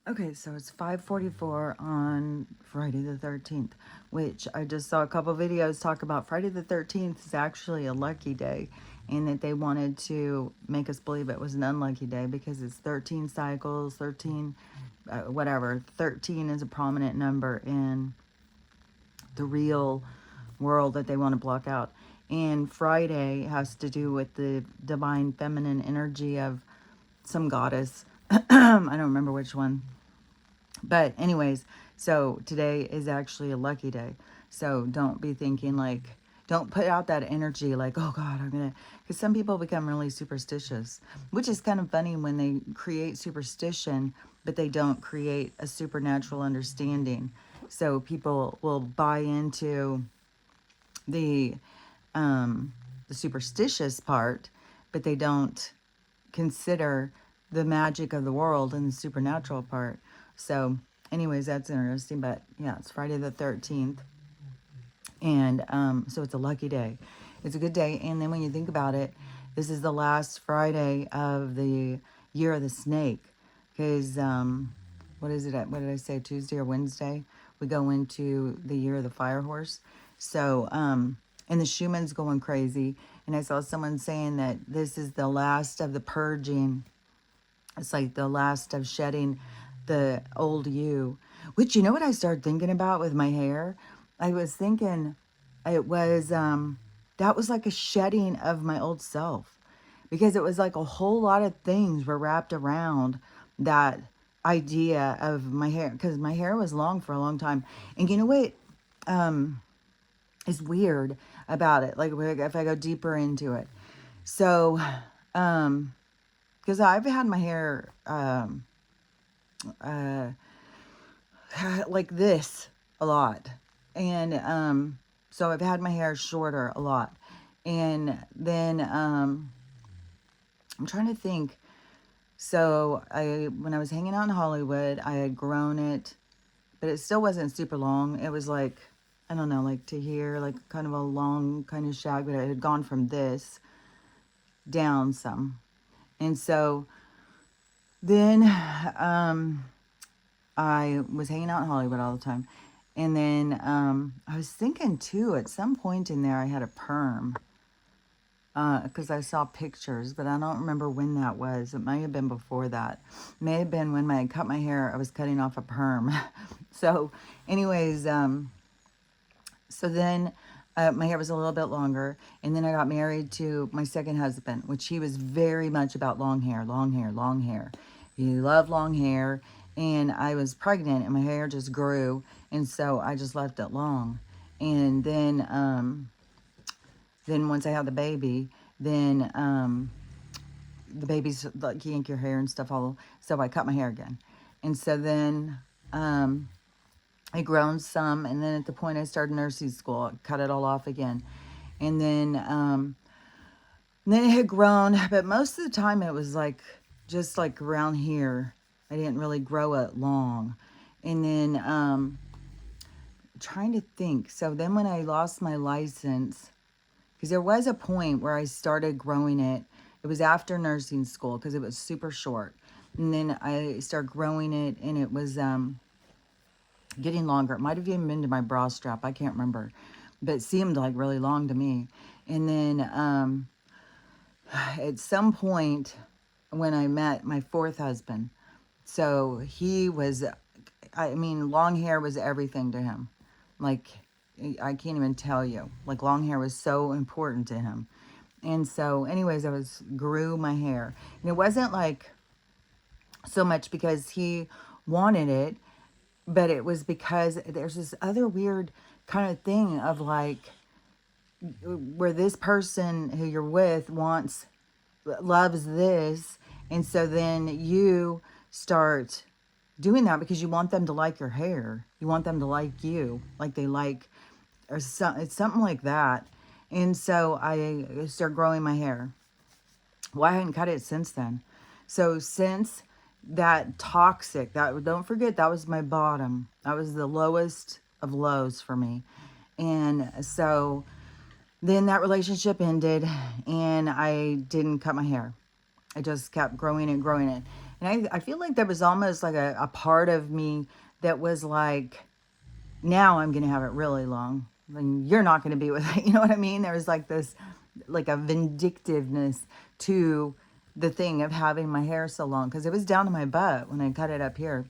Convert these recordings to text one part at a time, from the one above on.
Okay, so it's 5:44 on Friday the 13th, which I just saw a couple videos talk about. Friday the 13th is actually a lucky day, and that they wanted to make us believe it was an unlucky day because it's 13 cycles, 13, whatever. 13 is a prominent number in the real world that they want to block out. And Friday has to do with the divine feminine energy of some goddess. I don't remember which one. But anyways, so today is actually a lucky day. So don't be thinking like, don't put out that energy like, oh God, I'm gonna, because some people become really superstitious, which is kind of funny when they create superstition, but they don't create a supernatural understanding. So people will buy into the the superstitious part, but they don't consider the magic of the world and the supernatural part. So, anyways, that's interesting. But yeah, it's Friday the 13th. And so it's a lucky day. It's a good day. And then when you think about it, this is the last Friday of the year of the snake. Because, what is it? What did I say? Tuesday or Wednesday? We go into the year of the fire horse. So, and the Schumann's going crazy. And I saw someone saying that this is the last of the purging. It's like the last of shedding the old you. Which, you know what I started thinking about with my hair? I was thinking it was, that was like a shedding of my old self. Because it was like a whole lot of things were wrapped around that idea of my hair. Because my hair was long for a long time. And you know what is weird about it? Like if I go deeper into it. So, because I've had my hair like this a lot. And so I've had my hair shorter a lot. And then I'm trying to think. So I when I was hanging out in Hollywood, I had grown it, but it still wasn't super long. It was like, I don't know, like to here, like kind of a long kind of shag, but it had gone from this down some. And so then I was hanging out in Hollywood all the time. And then I was thinking too, at some point in there, I had a perm because I saw pictures, but I don't remember when that was. It might have been before that. It may have been when I cut my hair, I was cutting off a perm. So, anyways, so then my hair was a little bit longer. And then I got married to my second husband, which he was very much about long hair, long hair, long hair. He loved long hair. And I was pregnant and my hair just grew. And so I just left it long. And then once I had the baby, then the baby's like yank your hair and stuff all. So I cut my hair again. And so then I grown some, and then at the point I started nursing school, I cut it all off again. And then it had grown, but most of the time it was like just like around here. I didn't really grow it long. And then trying to think. So then when I lost my license, because there was a point where I started growing it. It was after nursing school because it was super short. And then I started growing it, and it was getting longer. It might have even been to my bra strap. I can't remember. But it seemed like really long to me. And then at some point when I met my fourth husband, so he was, I mean, long hair was everything to him. Like, I can't even tell you. Like, long hair was so important to him. And so, anyways, grew my hair. And it wasn't like so much because he wanted it, but it was because there's this other weird kind of thing of like where this person who you're with loves this, and so then you start doing that because you want them to like your hair, you want them to like you like they like, or it's something like that. And so I start growing my hair. Well, I hadn't cut it since then. So since that toxic, that, don't forget, that was my bottom. That was the lowest of lows for me. And so then that relationship ended and I didn't cut my hair. I just kept growing it, growing it. And I feel like there was almost like a part of me that was like, now I'm going to have it really long. And you're not going to be with it. You know what I mean? There was like this, like a vindictiveness to the thing of having my hair so long, because it was down to my butt when I cut it up here.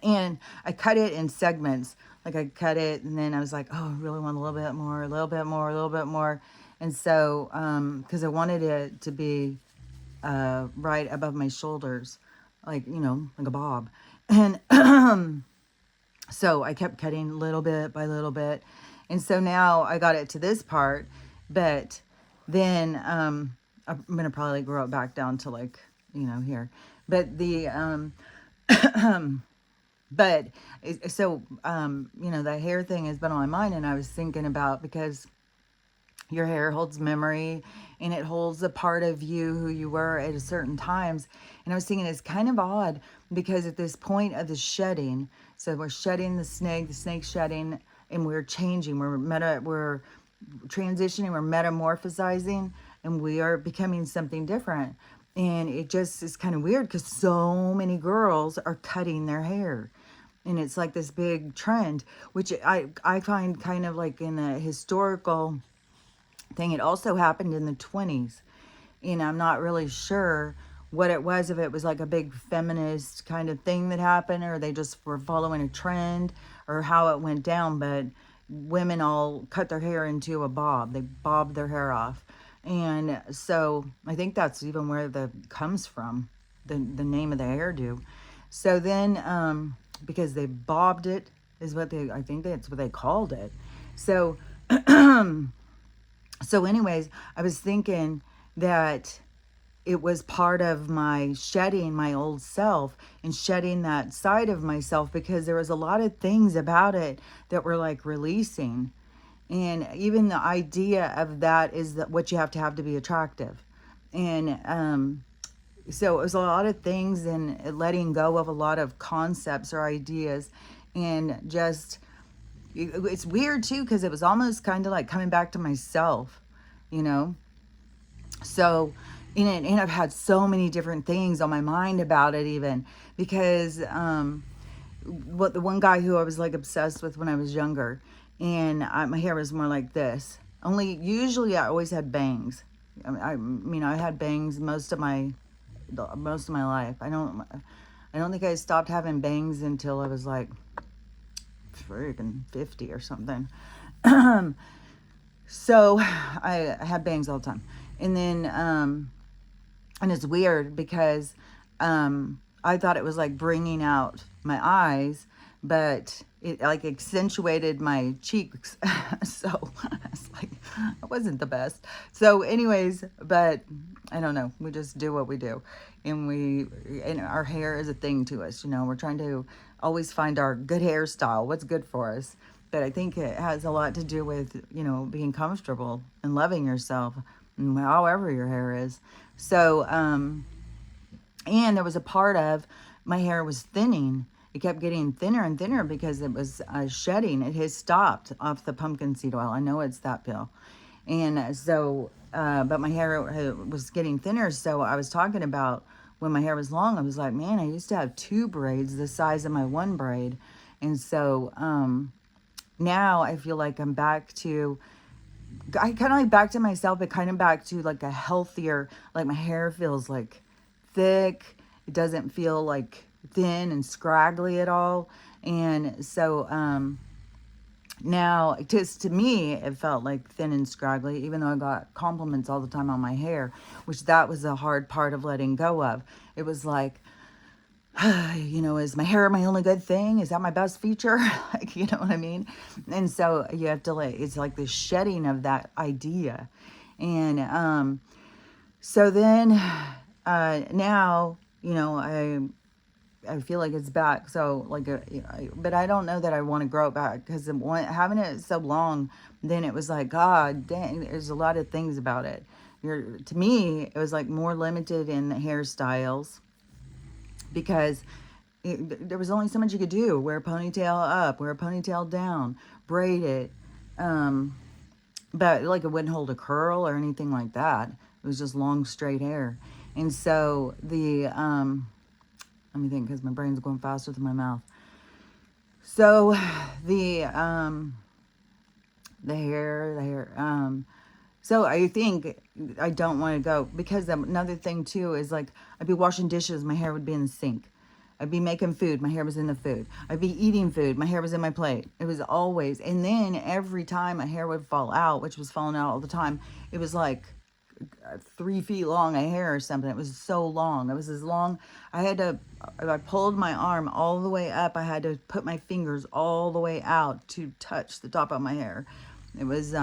And I cut it in segments. Like I cut it and then I was like, oh, I really want a little bit more, a little bit more, a little bit more. And so, because I wanted it to be right above my shoulders, like, you know, like a bob. And so I kept cutting little bit by little bit. And so now I got it to this part, but then I'm going to probably grow it back down to like, you know, here. But but so, you know, the hair thing has been on my mind, and I was thinking about, because your hair holds memory and it holds a part of you who you were at a certain times. And I was thinking it's kind of odd, because at this point of the shedding, so we're shedding the snake shedding, and we're changing, we're transitioning, we're metamorphosizing, and we are becoming something different. And it just is kind of weird, because so many girls are cutting their hair. And it's like this big trend, which I find kind of like in a historical thing. It also happened in the 20s. And I'm not really sure what it was, if it was like a big feminist kind of thing that happened, or they just were following a trend, or how it went down. But women all cut their hair into a bob. They bobbed their hair off. And so I think that's even where the comes from, the name of the hairdo. So then, because they bobbed it, is what I think that's what they called it. So, so anyways, I was thinking that it was part of my shedding my old self, and shedding that side of myself, because there was a lot of things about it that were like releasing. And even the idea of that is that what you have to be attractive. And so it was a lot of things, and letting go of a lot of concepts or ideas. And just, it's weird too, because it was almost kind of like coming back to myself, you know. So and I've had so many different things on my mind about it, even because what the one guy who I was like obsessed with when I was younger, and my hair was more like this. Only usually I always had bangs. I mean, I had bangs most of my life. I don't think I stopped having bangs until I was like freaking 50 or something. So I had bangs all the time. And then and it's weird, because I thought it was like bringing out my eyes, but it like accentuated my cheeks. So it's like, it wasn't the best. So anyways, but I don't know. We just do what we do. And our hair is a thing to us, you know. We're trying to always find our good hairstyle, what's good for us. But I think it has a lot to do with, you know, being comfortable and loving yourself, however your hair is. So, and there was a part of my hair was thinning. It kept getting thinner and thinner, because it was shedding. It has stopped off the pumpkin seed oil. I know it's that pill. And so, but my hair was getting thinner. So I was talking about when my hair was long, I was like, man, I used to have 2 braids the size of my 1 braid. And so, now I feel like I'm back to, I kind of like back to myself, but kind of back to like a healthier, like my hair feels like thick. It doesn't feel like thin and scraggly at all. And so now, just to me, it felt like thin and scraggly, even though I got compliments all the time on my hair, which that was a hard part of letting go of. It was like, you know, is my hair my only good thing? Is that my best feature? Like, you know what I mean? And so you have to it's like the shedding of that idea. And so then now, you know, I feel like it's back. So like, but I don't know that I want to grow it back, because having it so long, then it was like, God dang, there's a lot of things about it. To me, it was like more limited in the hairstyles, because there was only so much you could do. Wear a ponytail up, wear a ponytail down, braid it. But like it wouldn't hold a curl or anything like that. It was just long, straight hair. And so Let me think, because my brain's going faster than my mouth. So the the hair. So I think I don't want to go, because another thing too is like, I'd be washing dishes, my hair would be in the sink. I'd be making food, my hair was in the food. I'd be eating food, my hair was in my plate. It was always, and then every time my hair would fall out, which was falling out all the time, it was like 3 feet long a hair or something. It was so long. It was as long. I pulled my arm all the way up. I had to put my fingers all the way out to touch the top of my hair. It was,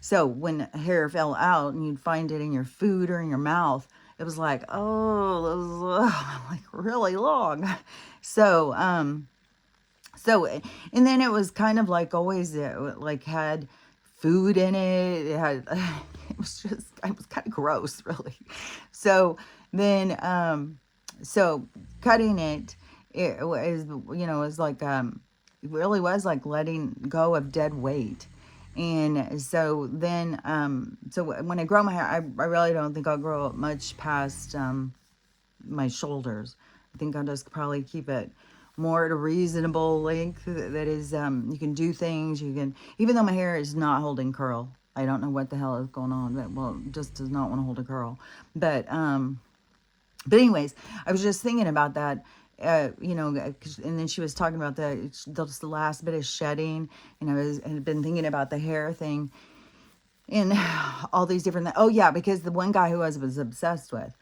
so when hair fell out and you'd find it in your food or in your mouth, it was like, oh, it was like really long. So, and then it was kind of like always, it like had food in it. It had, it was kind of gross, really. So then, so cutting it was, was like, it really was like letting go of dead weight. And so then, so when I grow my hair, I really don't think I'll grow it much past, my shoulders. I think I'll just probably keep it more at a reasonable length that is, you can do things, you can, even though my hair is not holding curl. I don't know what the hell is going on, but well, just does not want to hold a curl. But anyways, I was just thinking about that, and then she was talking about the last bit of shedding, and I had been thinking about the hair thing and all these different, oh yeah, because the one guy who I was obsessed with,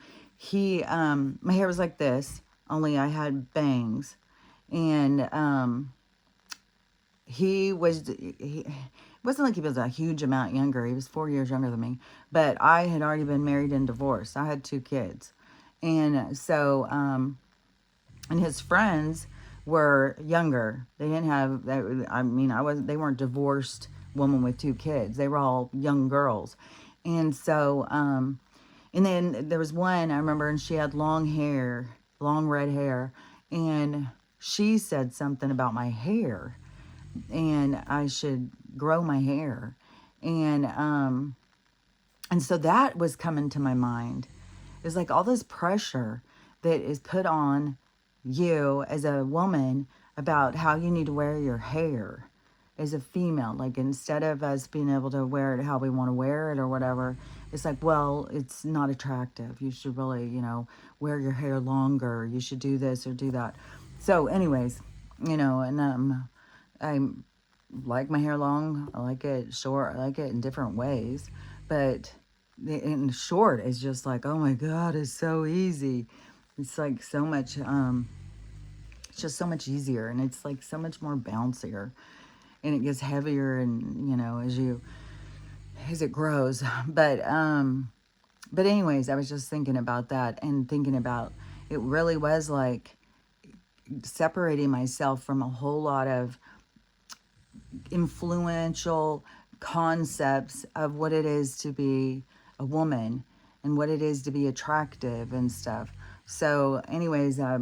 my hair was like this, only I had bangs, and he wasn't like he was a huge amount younger. He was 4 years younger than me, but I had already been married and divorced. I had 2 kids. And so, and his friends were younger. They didn't have, they weren't divorced woman with 2 kids. They were all young girls. And so, and then there was one, I remember, and she had long hair, long red hair. And she said something about my hair, and I should grow my hair. And so that was coming to my mind. It's like all this pressure that is put on you as a woman about how you need to wear your hair as a female. Like, instead of us being able to wear it how we want to wear it or whatever, it's like, well, it's not attractive. You should really, wear your hair longer. You should do this or do that. So anyways, and I like my hair long. I like it short. I like it in different ways. But in short, it's just like, oh my God, it's so easy. It's like so much, it's just so much easier. And it's like so much more bouncier. And it gets heavier, and, as it grows. But anyways, I was just thinking about that, and thinking about, it really was like separating myself from a whole lot of influential concepts of what it is to be a woman and what it is to be attractive and stuff. So anyways, I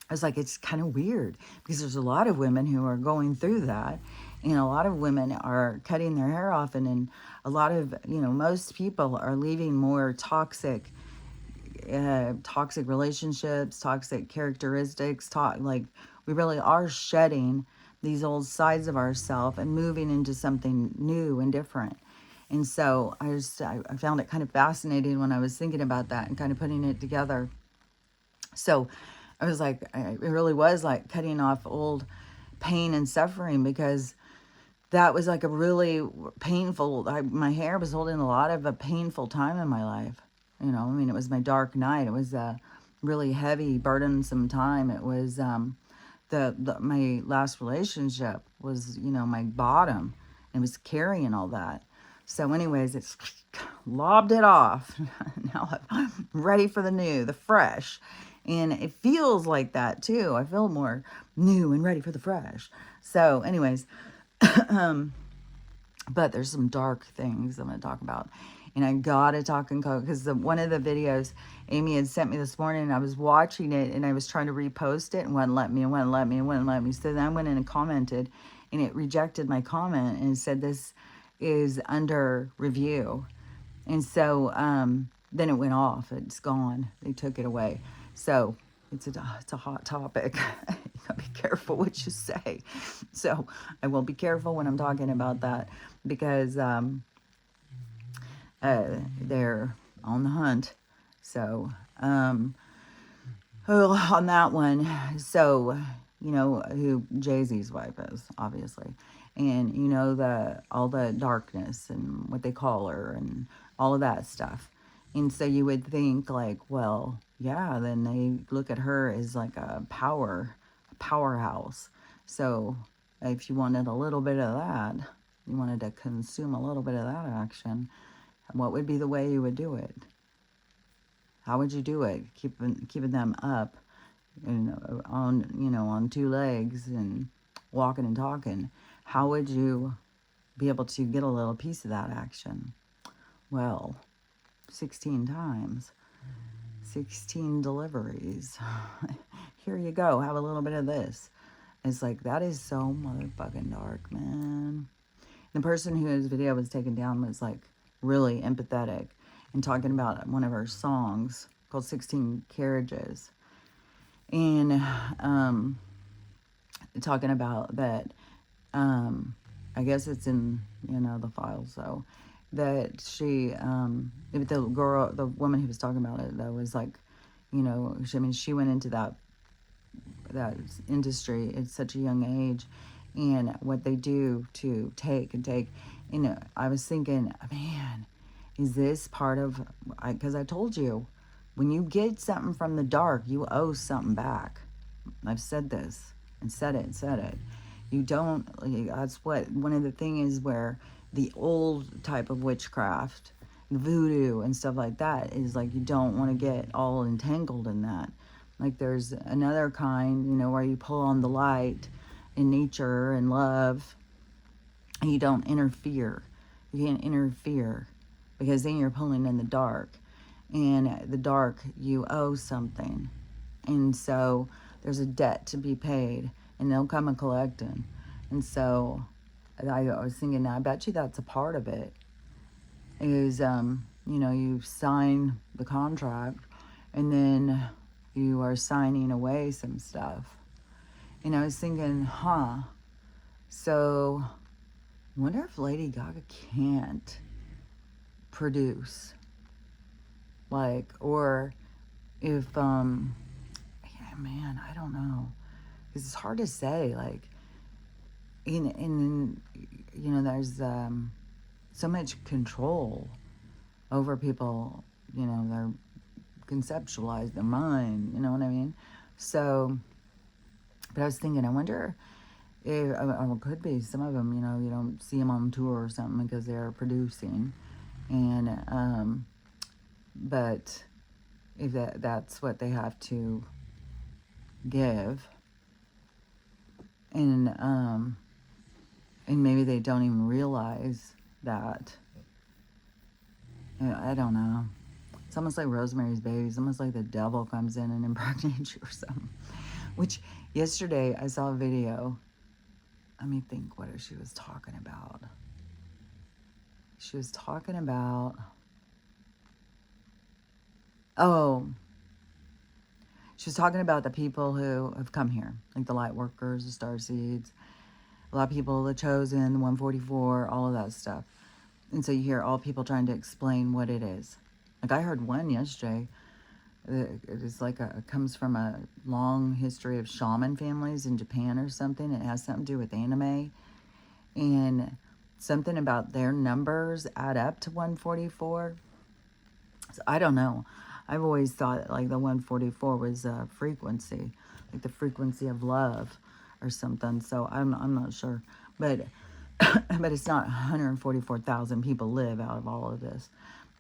was like, it's kind of weird, because there's a lot of women who are going through that, and a lot of women are cutting their hair off, and a lot of, most people are leaving more toxic relationships, toxic characteristics, like, we really are shedding these old sides of ourselves and moving into something new and different. And so I found it kind of fascinating when I was thinking about that and kind of putting it together. So I was like, it really was like cutting off old pain and suffering, because that was like a really painful, my hair was holding a lot of a painful time in my life. It was my dark night. It was a really heavy, burdensome time. It was, my last relationship was, my bottom, and was carrying all that. So anyways, it's lobbed it off. Now I'm ready for the new, the fresh. And it feels like that too. I feel more new and ready for the fresh. So anyways, but there's some dark things I'm going to talk about. And I got to talk and coke, because one of the videos Amy had sent me this morning, and I was watching it, and I was trying to repost it, and wouldn't let me, and wouldn't let me, and wouldn't let me. So then I went in and commented, and it rejected my comment, and it said this is under review. And so then it went off. It's gone. They took it away. So it's a hot topic. You gotta be careful what you say. So I will be careful when I'm talking about that because they're on the hunt. So on that one, so you know who Jay-Z's wife is, obviously, and you know the all the darkness and what they call her and all of that stuff. And so you would think like, well, yeah, then they look at her as like a powerhouse. So if you wanted a little bit of that, you wanted to consume a little bit of that action, what would be the way you would do it? How would you do it? Keeping them up and on two legs and walking and talking. How would you be able to get a little piece of that action? Well, 16 times, 16 deliveries. Here you go. Have a little bit of this. It's like, that is so motherfucking dark, man. The person whose video was taken down was like really empathetic and talking about one of her songs called 16 Carriages. And talking about that, I guess it's in, the files, so that she, the woman who was talking about it, though, was like, she went into that industry at such a young age, and what they do to take and take, I was thinking, man, is this part of, because I told you, when you get something from the dark, you owe something back. I've said this and said it. You don't, that's what, one of the things is where the old type of witchcraft, voodoo and stuff like that is like, you don't want to get all entangled in that. Like there's another kind, where you pull on the light in nature and love and you don't interfere. You can't interfere because then you're pulling in the dark. And the dark, you owe something. And so there's a debt to be paid and they'll come and collect it. And so I was thinking, I bet you that's a part of it. Is, you sign the contract and then you are signing away some stuff. And I was thinking, so I wonder if Lady Gaga can't produce. Like, or if, man, I don't know. Because it's hard to say, like, there's so much control over people, they're conceptualize their mind, you know what I mean? So, but I was thinking, I wonder if, it could be some of them, you don't see them on tour or something because they're producing. And, but if that's what they have to give, and maybe they don't even realize that. I don't know. It's almost like Rosemary's Baby. It's almost like the devil comes in and impregnates you or something. Which, yesterday, I saw a video. Let me think what she was talking about. She was talking about... she was talking about the people who have come here. Like the light workers, the starseeds. A lot of people, the chosen, the 144, all of that stuff. And so you hear all people trying to explain what it is. Like I heard one yesterday. It is like it comes from a long history of shaman families in Japan or something. It has something to do with anime. And something about their numbers add up to 144. So I don't know. I've always thought like the 144 was a frequency. Like the frequency of love or something. So I'm not sure. But but it's not 144,000 people live out of all of this.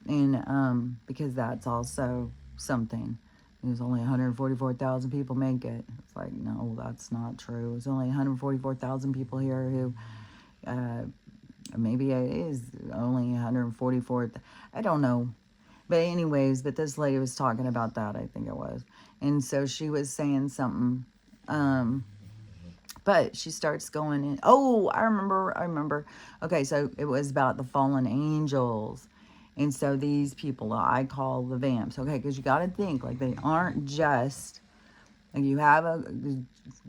And because that's also something. There's only 144,000 people make it. It's like, no, that's not true. There's only 144,000 people here who, maybe it is only 144. I don't know. But anyways, but this lady was talking about that, I think it was. And so she was saying something, but she starts going in. Oh, I remember. Okay, so it was about the fallen angels. And so these people I call the vamps. Okay, because you got to think, like, they aren't just Like you have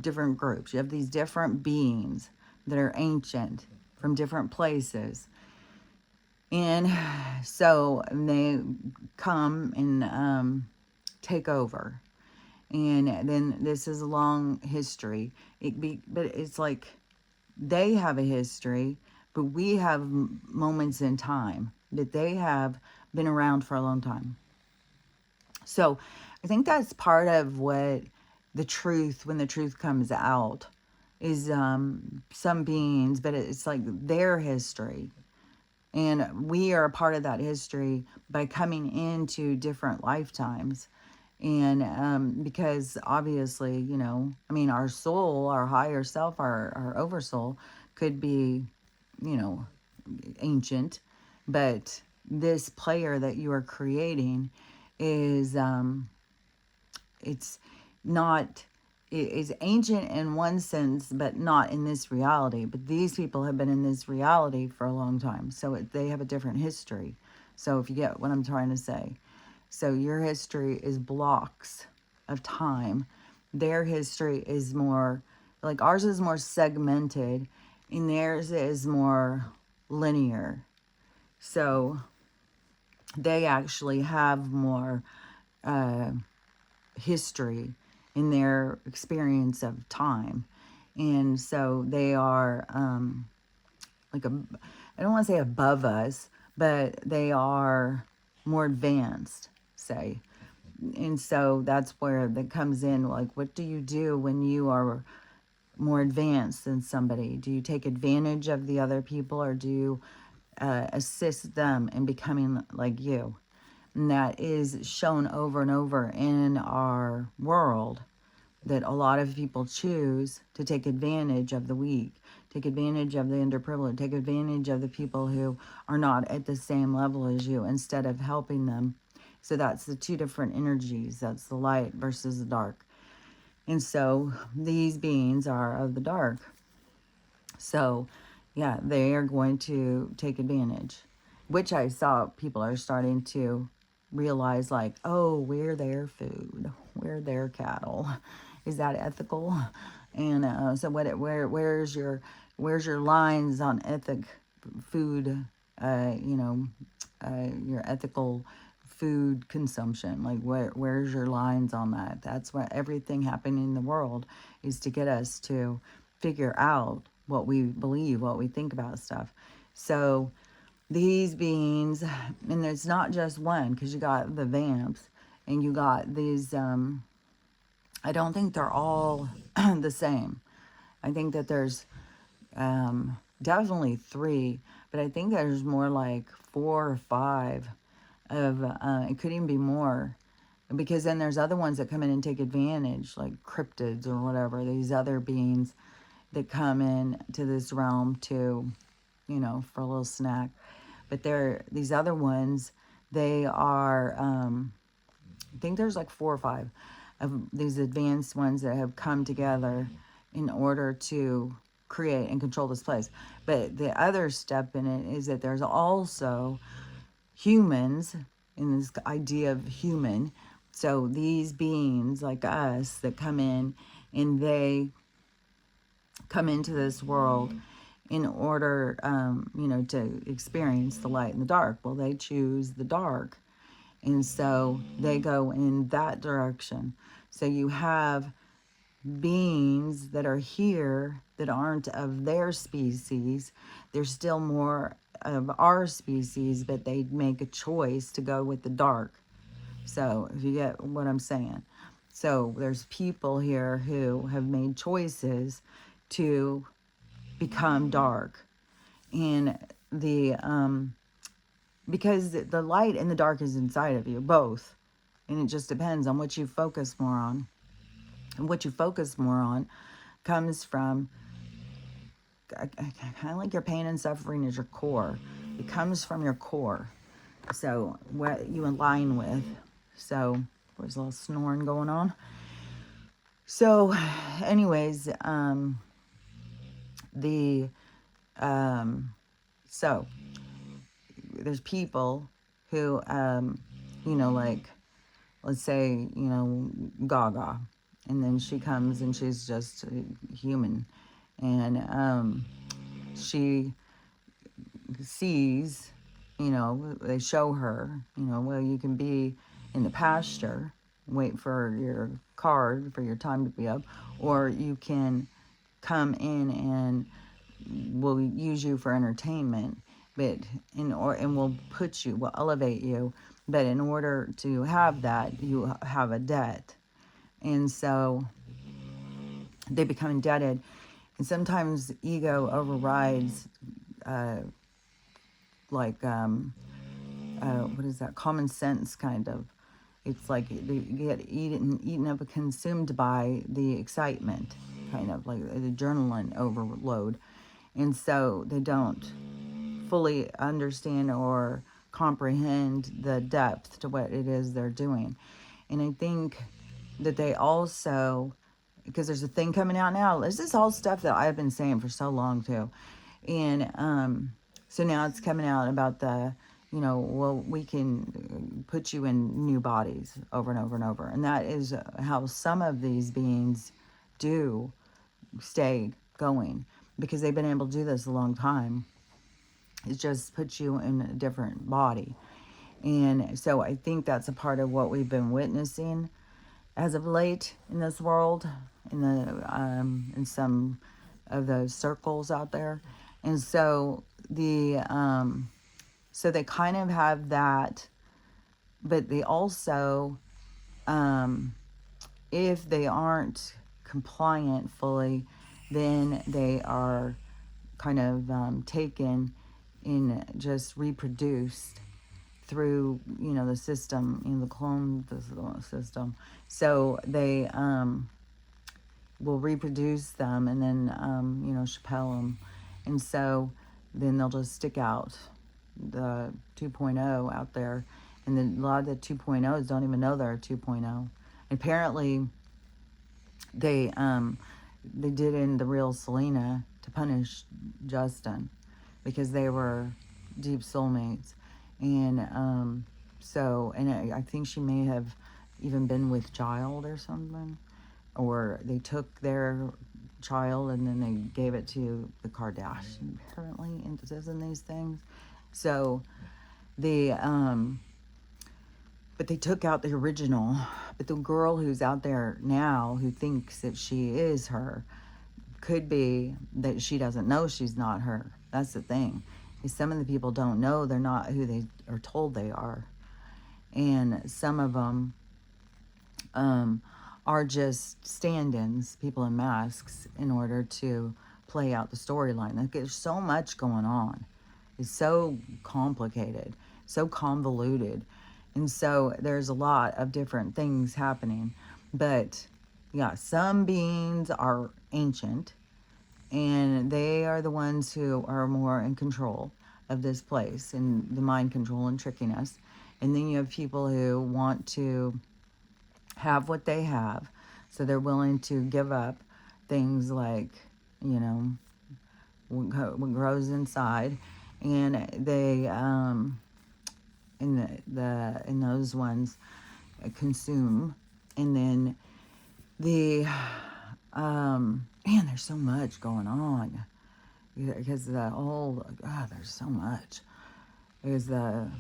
different groups. You have these different beings that are ancient from different places. And so they come and take over. And then this is a long history. But it's like they have a history, but we have moments in time that they have been around for a long time. So I think that's part of what the truth, when the truth comes out, is some beings, but it's like their history. And we are a part of that history by coming into different lifetimes. And because obviously, you know, I mean, our soul, our higher self, our oversoul could be, you know, ancient, but this player that you are creating is it's not, it is ancient in one sense, but not in this reality. But these people have been in this reality for a long time, so they have a different history. So if you get what I'm trying to say, so your history is blocks of time. Their history is more, like ours is more segmented, and theirs is more linear. So they actually have more history in their experience of time. And so they are like I don't want to say above us, but they are more advanced, say. And so that's where that comes in. Like, what do you do when you are more advanced than somebody? Do you take advantage of the other people, or do you assist them in becoming like you? And that is shown over and over in our world, that a lot of people choose to take advantage of the weak, take advantage of the underprivileged, take advantage of the people who are not at the same level as you, instead of helping them. So that's the two different energies. That's the light versus the dark. And so these beings are of the dark. So yeah, they are going to take advantage, which I saw people are starting to realize, like, oh, we're their food, we're their cattle. Is that ethical? And so where's your lines on food, your ethical food consumption? Like, where's your lines on that? That's what everything happening in the world is, to get us to figure out what we believe, what we think about stuff. So these beings, and there's not just one, because you got the vamps and you got these, I don't think they're all the same. I think that there's definitely three, but I think there's more like 4 or 5 of, it could even be more, because then there's other ones that come in and take advantage, like cryptids or whatever, these other beings that come in to this realm to, you know, for a little snack. But these other ones, they are, I think there's like 4 or 5 of these advanced ones that have come together in order to create and control this place. But the other step in it is that there's also humans, in this idea of human. So these beings like us that come in, and they come into this world in order, to experience the light and the dark. Well, they choose the dark. And so they go in that direction. So you have beings that are here that aren't of their species. They're still more of our species, but they make a choice to go with the dark. So if you get what I'm saying. So there's people here who have made choices to become dark. And because the light and the dark is inside of you, both. And it just depends on what you focus more on. And what you focus more on comes from, kind of like your pain and suffering is your core. It comes from your core. So what you align with. So there's a little snoring going on. So anyways, so there's people who, like, let's say, Gaga. and then she comes and she's just human, and she sees, they show her, well, you can be in the pasture, wait for your card for your time to be up, or you can come in and we'll use you for entertainment, but and we'll elevate you, but in order to have that, you have a debt, and so they become indebted, and sometimes ego overrides, uh, like what is that, common sense, kind of. It's like they get eaten up and consumed by the excitement, kind of like the adrenaline overload, and so they don't fully understand or comprehend the depth to what it is they're doing. And I think that they also, because there's a thing coming out now, this is all stuff that I've been saying for so long too, and so now it's coming out about the, well, we can put you in new bodies over and over and over. And that is how some of these beings do stay going, because they've been able to do this a long time. It just puts you in a different body. And so I think that's a part of what we've been witnessing as of late in this world, in some of those circles out there. And so so they kind of have that, but they also, if they aren't compliant fully, then they are kind of taken and just reproduced through, the system, the clone system. So they will reproduce them, and then, Chappelle them. And so then they'll just stick out the 2.0 out there. And then a lot of the 2.0s don't even know they're a 2.0. Apparently, they did in the real Selena to punish Justin, because they were deep soulmates. And and I think she may have even been with child or something, or they took their child and then they gave it to the Kardashian, apparently, and it says in these things. So the but they took out the original. But the girl who's out there now, who thinks that she is her, could be that she doesn't know she's not her. That's the thing. Some of the people don't know they're not who they are told they are. And some of them are just stand-ins, people in masks, in order to play out the storyline. Like, there's so much going on. It's so complicated, so convoluted. And so there's a lot of different things happening. But yeah, some beings are ancient, and they are the ones who are more in control of this place and the mind control and tricking us. And then you have people who want to have what they have, so they're willing to give up things like, what grows inside, and they in those ones consume. And then the man, there's so much going on, because the whole, God, there's so much. There's the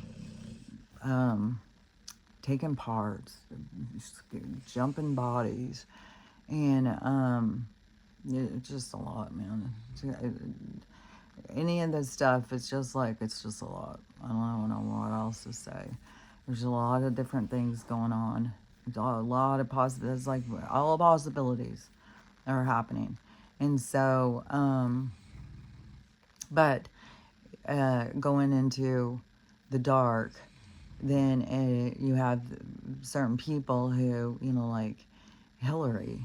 taking parts, jumping bodies, and it's just a lot, man. Any of this stuff, it's just a lot. I don't know what else to say. There's a lot of different things going on. There's a lot of possibilities, like all possibilities are happening. And so, but going into the dark, then you have certain people who, like Hillary.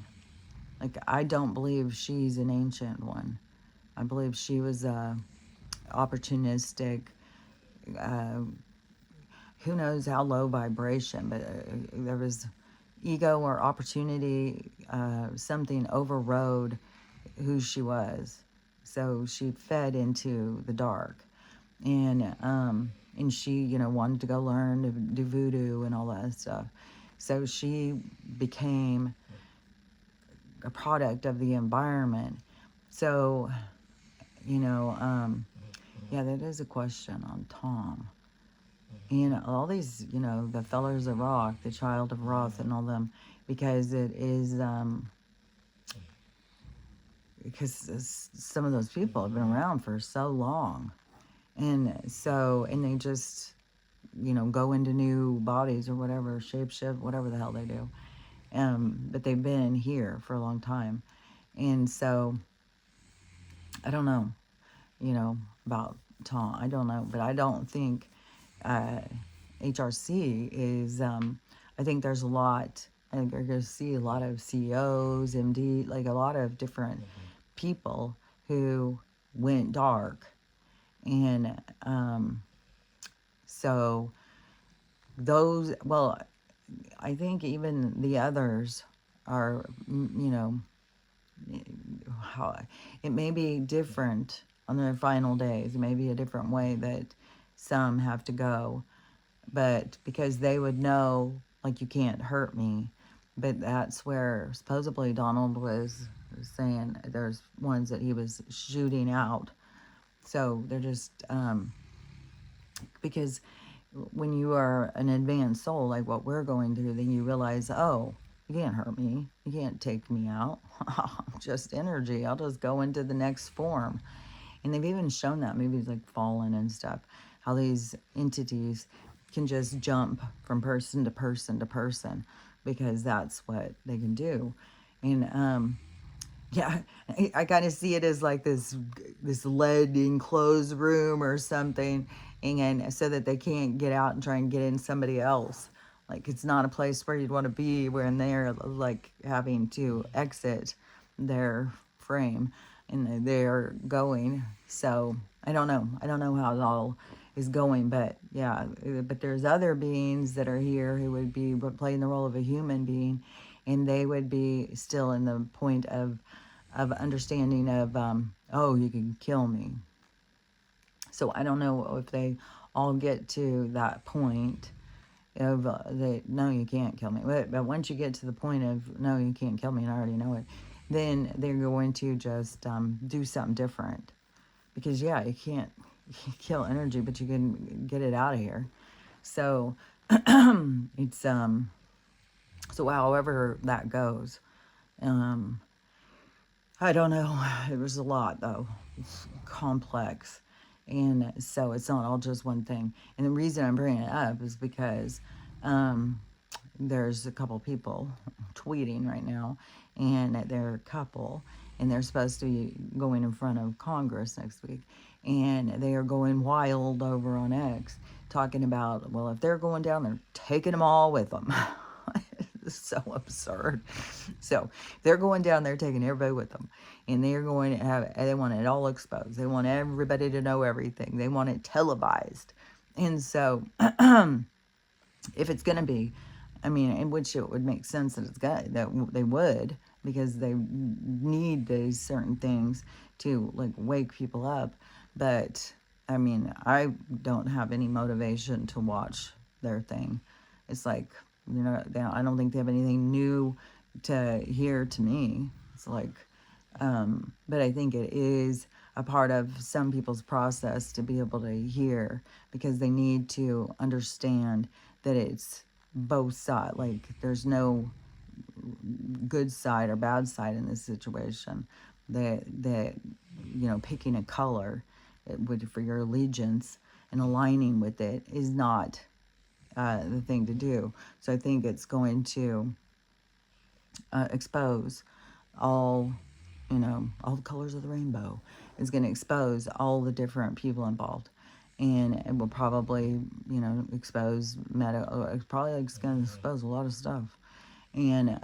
Like, I don't believe she's an ancient one. I believe she was opportunistic, who knows how low vibration, but there was ego or opportunity, something overrode who she was. So she fed into the dark. And she, wanted to go learn to do voodoo and all that stuff. So she became a product of the environment. So, you know, yeah, that is a question on Tom. And all these, you know, the Fellers of Rock, the Child of Roth, and all them, because it is, because some of those people have been around for so long. And so, and they just, you know, go into new bodies or whatever, shapeshift, whatever the hell they do. But they've been here for a long time. And so, I don't know, you know, about Tom. I don't know, but I don't think HRC is, I think there's a lot, I think you're going to see a lot of CEOs, MD, like a lot of different people who went dark. And so those, well, I think even the others are, you know, how it may be different on their final days. It may be a different way that some have to go, but because they would know, like, you can't hurt me. But that's where supposedly Donald was saying there's ones that he was shooting out. So they're just, because when you are an advanced soul, like what we're going through, then you realize, oh, you can't hurt me. You can't take me out. I'm just energy. I'll just go into the next form. And they've even shown that movies like Fallen and stuff, how these entities can just jump from person to person to person because that's what they can do. And yeah, I kind of see it as like this lead enclosed room or something, and so that they can't get out and try and get in somebody else. Like, it's not a place where you'd want to be when they're like having to exit their frame and they're going. So I don't know. I don't know how it all is going, but yeah. But there's other beings that are here who would be playing the role of a human being, and they would be still in the point of understanding of, oh, you can kill me. So I don't know if they all get to that point of, no, you can't kill me. But once you get to the point of, no, you can't kill me, and I already know it, then they're going to just do something different. Because, yeah, you can't kill energy, but you can get it out of here. So it's, so however that goes, I don't know. It was a lot, though. It's complex. And so it's not all just one thing. And the reason I'm bringing it up is because there's a couple people tweeting right now, and they're a couple, and they're supposed to be going in front of Congress next week. And they are going wild over on X, talking about, well, if they're going down, they're taking them all with them. It's so absurd. So they're going down there taking everybody with them, and they're going to have, they want it all exposed. They want everybody to know everything. They want it televised. And so if it's going to be, I mean, in which it would make sense that it's got, that they would, because they need these certain things to like wake people up. But I mean, I don't have any motivation to watch their thing. It's like, you know, I don't think they have anything new to hear to me. It's like, but I think it is a part of some people's process to be able to hear, because they need to understand that it's both sides. Like, there's no good side or bad side in this situation. That you know, picking a color for your allegiance and aligning with it is not the thing to do. So I think it's going to expose all, you know, all the colors of the rainbow. Is going to expose all the different people involved, and it will probably, you know, expose it's probably going to expose a lot of stuff. And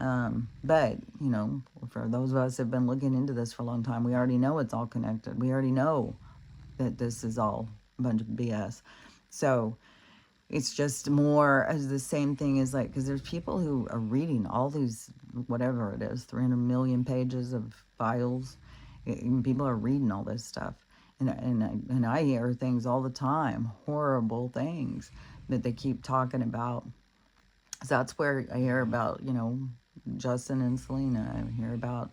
but you know, for those of us who have been looking into this for a long time, we already know it's all connected. We already know that this is all a bunch of BS. So it's just more as the same thing as, like, because there's people who are reading all these, whatever it is, 300 million pages of files. People are reading all this stuff. And I hear things all the time, horrible things that they keep talking about. So that's where I hear about, you know, Justin and Selena. You hear about,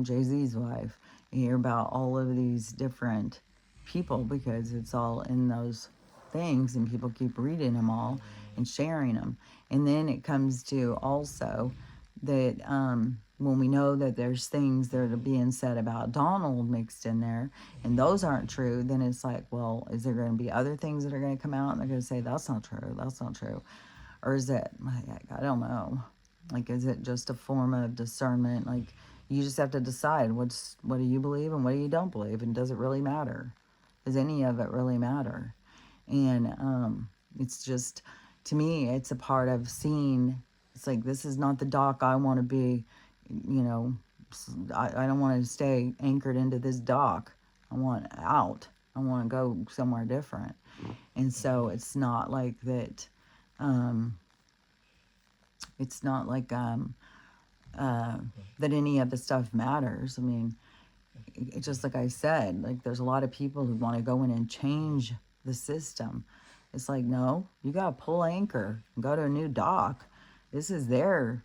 Jay-Z's wife. You hear about all of these different people because it's all in those things, and people keep reading them all and sharing them. And then it comes to also that when we know that there's things that are being said about Donald mixed in there, and those aren't true, then it's like, well, is there going to be other things that are going to come out and they're going to say that's not true, that's not true? Or is it, like, I don't know, like, is it just a form of discernment? Like, you just have to decide what do you believe and what do you don't believe, and does it really matter? Does any of it really matter? And it's just, to me, it's a part of seeing. It's like, this is not the dock I want to be. you know I don't want to stay anchored into this dock. I want out. I want to go somewhere different. And so it's not like that. It's not like that any of the stuff matters. I mean, it's just like I said, like, there's a lot of people who want to go in and change the system. It's like, no, you got to pull anchor and go to a new dock. This is their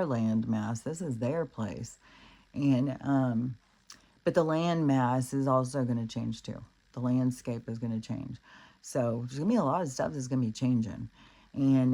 land mass. This is their place. And but the land mass is also going to change too. The landscape is going to change. So there's going to be a lot of stuff that's going to be changing. And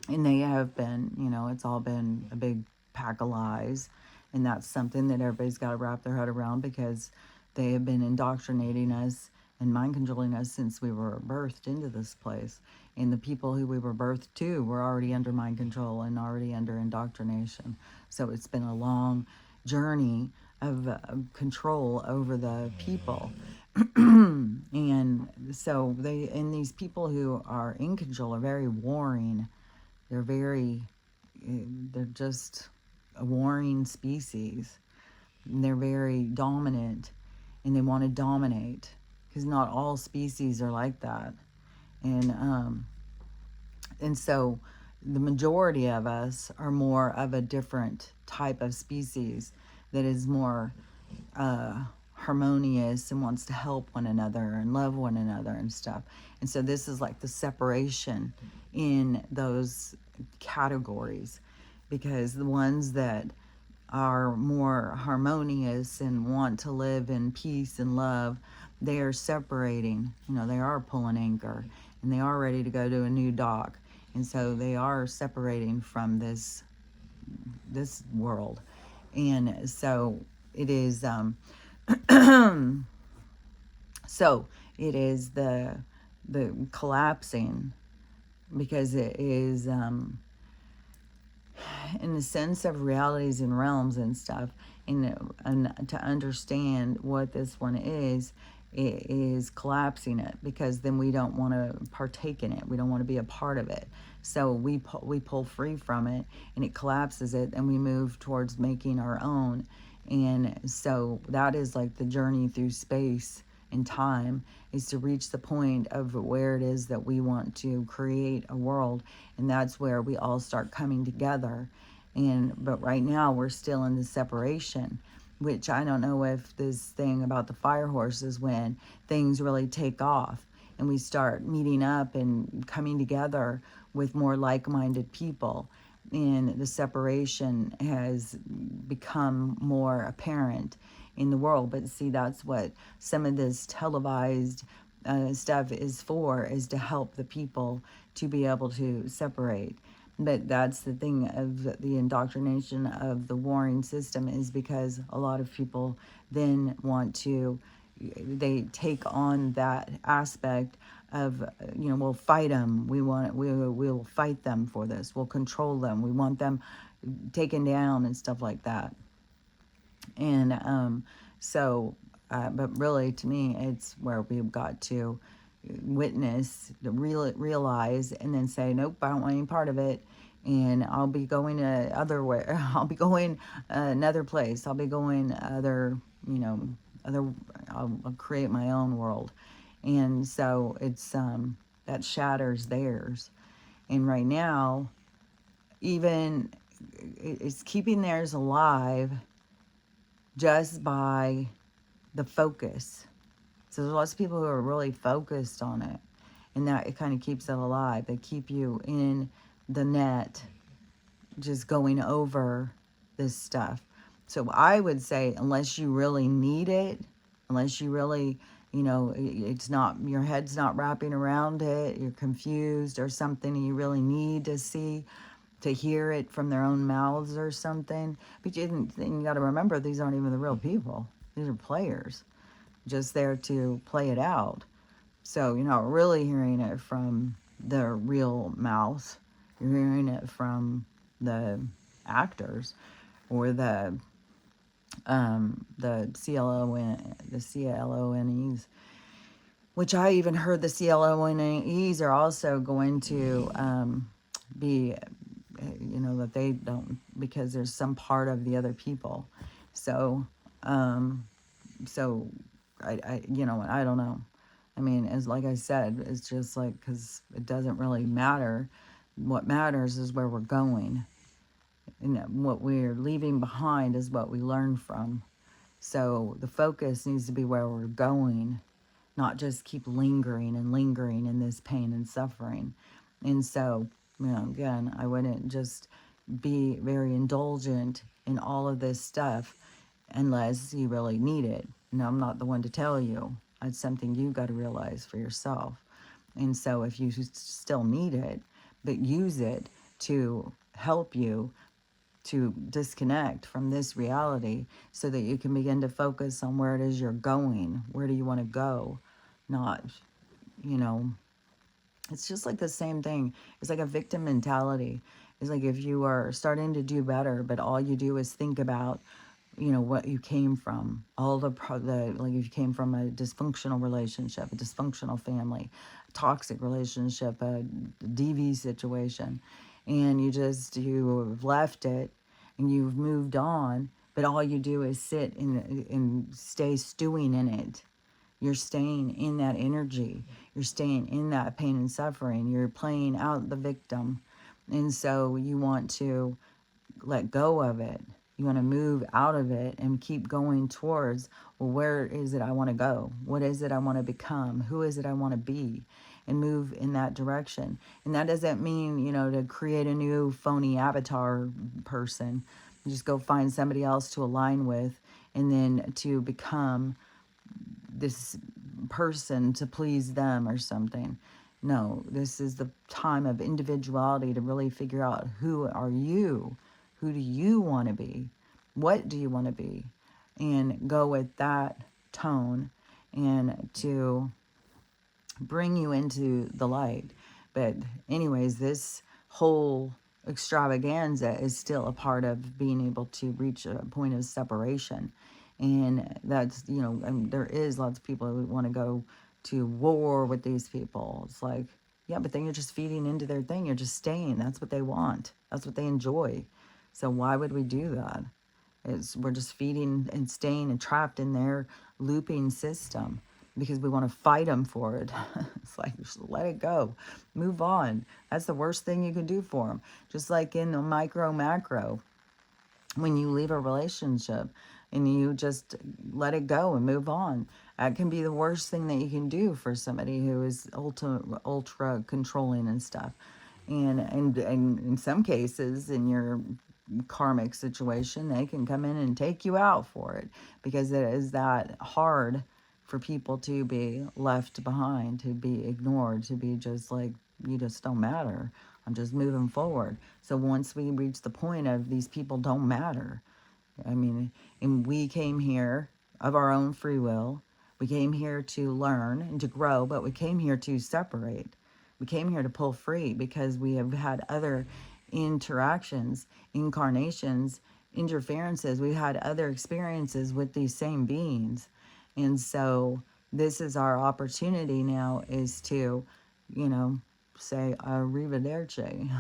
they have been, it's all been a big pack of lies. And that's something that everybody's got to wrap their head around, because they have been indoctrinating us and mind controlling us since we were birthed into this place. And the people who we were birthed to were already under mind control and already under indoctrination. So it's been a long journey of control over the people. And so these people who are in control are very warring. They're just a warring species. And they're very dominant, and they want to dominate, because not all species are like that. And so the majority of us are more of a different type of species that is more harmonious and wants to help one another and love one another and stuff. And so this is like the separation in those categories, because the ones that are more harmonious and want to live in peace and love, they are separating. They are pulling anchor, and they are ready to go to a new dock. And so they are separating from this world. And so it is so it is the collapsing, because it is in the sense of realities and realms and stuff, and to understand what this one is, it is collapsing it, because then we don't want to partake in it. We don't want to be a part of it. So we pull free from it, and it collapses it, and we move towards making our own. And so that is like the journey through space and time, is to reach the point of where it is that we want to create a world. And that's where we all start coming together. But right now we're still in the separation, which I don't know if this thing about the fire horses, when things really take off and we start meeting up and coming together with more like-minded people, and the separation has become more apparent in the world. But see, that's what some of this televised stuff is for, is to help the people to be able to separate. But that's the thing of the indoctrination of the warring system, is because a lot of people then they take on that aspect of, we'll fight them. We'll fight them for this. We'll control them. We want them taken down and stuff like that. And but really, to me, it's where we've got to witness, realize, and then say, nope, I don't want any part of it. And I'll be going to I'll be going another place. I'll be going I'll create my own world. And so it's that shatters theirs. And right now, even it's keeping theirs alive just by the focus. So there's lots of people who are really focused on it, and that it kind of keeps it alive. They keep you in the net just going over this stuff. So I would say, unless you really need it, unless you really, it's not, your head's not wrapping around it, you're confused or something, and you really need to see, to hear it from their own mouths or something. But you got to remember, these aren't even the real people. These are players, just there to play it out. So you're not really hearing it from the real mouth. You're hearing it from the actors, or the CLONEs, which I even heard the CLONEs are also going to be, that they don't, because there's some part of the other people. So, so I don't know. I mean, as like I said, it's just like, because it doesn't really matter. What matters is where we're going. And what we're leaving behind is what we learn from. So the focus needs to be where we're going, not just keep lingering and lingering in this pain and suffering. And so, again, I wouldn't just be very indulgent in all of this stuff unless you really need it. No, I'm not the one to tell you. It's something you got to realize for yourself. And so if you still need it, but use it to help you to disconnect from this reality, so that you can begin to focus on where it is you're going. Where do you want to go? Not, you know, it's just like the same thing. It's like a victim mentality. It's like if you are starting to do better, but all you do is think about, what you came from, all like if you came from a dysfunctional relationship, a dysfunctional family, a toxic relationship, a DV situation, and you've left it and you've moved on, but all you do is sit and stay stewing in it. You're staying in that energy. You're staying in that pain and suffering. You're playing out the victim. And so you want to let go of it. You want to move out of it and keep going towards, well, where is it I want to go? What is it I want to become? Who is it I want to be? And move in that direction. And that doesn't mean, to create a new phony avatar person. Just go find somebody else to align with, and then to become this person to please them or something. No, this is the time of individuality to really figure out, who are you? Who do you want to be? What do you want to be? And go with that tone, and to bring you into the light. But anyways, this whole extravaganza is still a part of being able to reach a point of separation. And that's, there is lots of people who want to go to war with these people. It's like, yeah, but then you're just feeding into their thing. You're just staying. That's what they want. That's what they enjoy. So why would we do that? We're just feeding and staying and trapped in their looping system, because we want to fight them for it. It's like, just let it go. Move on. That's the worst thing you can do for them. Just like in the micro, macro, when you leave a relationship and you just let it go and move on, that can be the worst thing that you can do for somebody who is ultra controlling and stuff. And in some cases, in your karmic situation, they can come in and take you out for it, because it is that hard for people to be left behind, to be ignored, to be just like, you just don't matter. I'm just moving forward. So once we reach the point of these people don't matter, I mean, and we came here of our own free will. We came here to learn and to grow, but we came here to separate. We came here to pull free, because we have had other interactions, incarnations, interferences. We've had other experiences with these same beings. And so this is our opportunity now, is to, say arrivederci,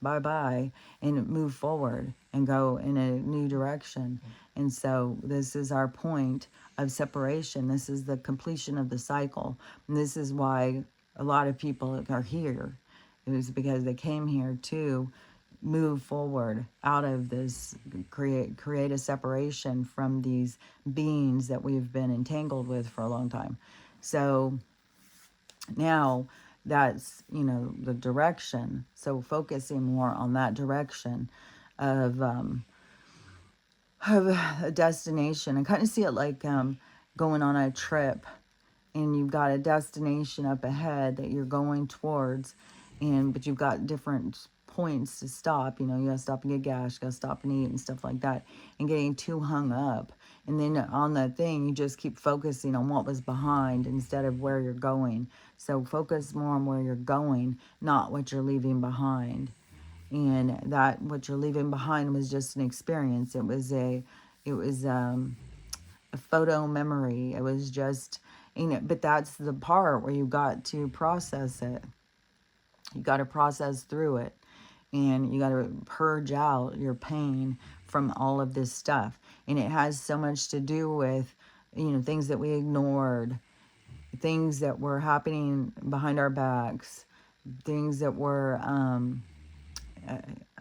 bye-bye, and move forward and go in a new direction. And so this is our point of separation. This is the completion of the cycle. And this is why a lot of people are here. It was because they came here to move forward out of this, create a separation from these beings that we've been entangled with for a long time. So now that's, the direction. So focusing more on that direction of of a destination. I kind of see it like going on a trip, and you've got a destination up ahead that you're going towards, but you've got different points to stop. You know, you gotta stop and get gas, you gotta stop and eat and stuff like that, and getting too hung up. And then on that thing, you just keep focusing on what was behind instead of where you're going. So focus more on where you're going, not what you're leaving behind. And that what you're leaving behind was just an experience. It was a photo memory. It was just, you know, but that's the part where you got to process it. You got to process through it, and you got to purge out your pain from all of this stuff. And it has so much to do with, you know, things that we ignored, things that were happening behind our backs, things that were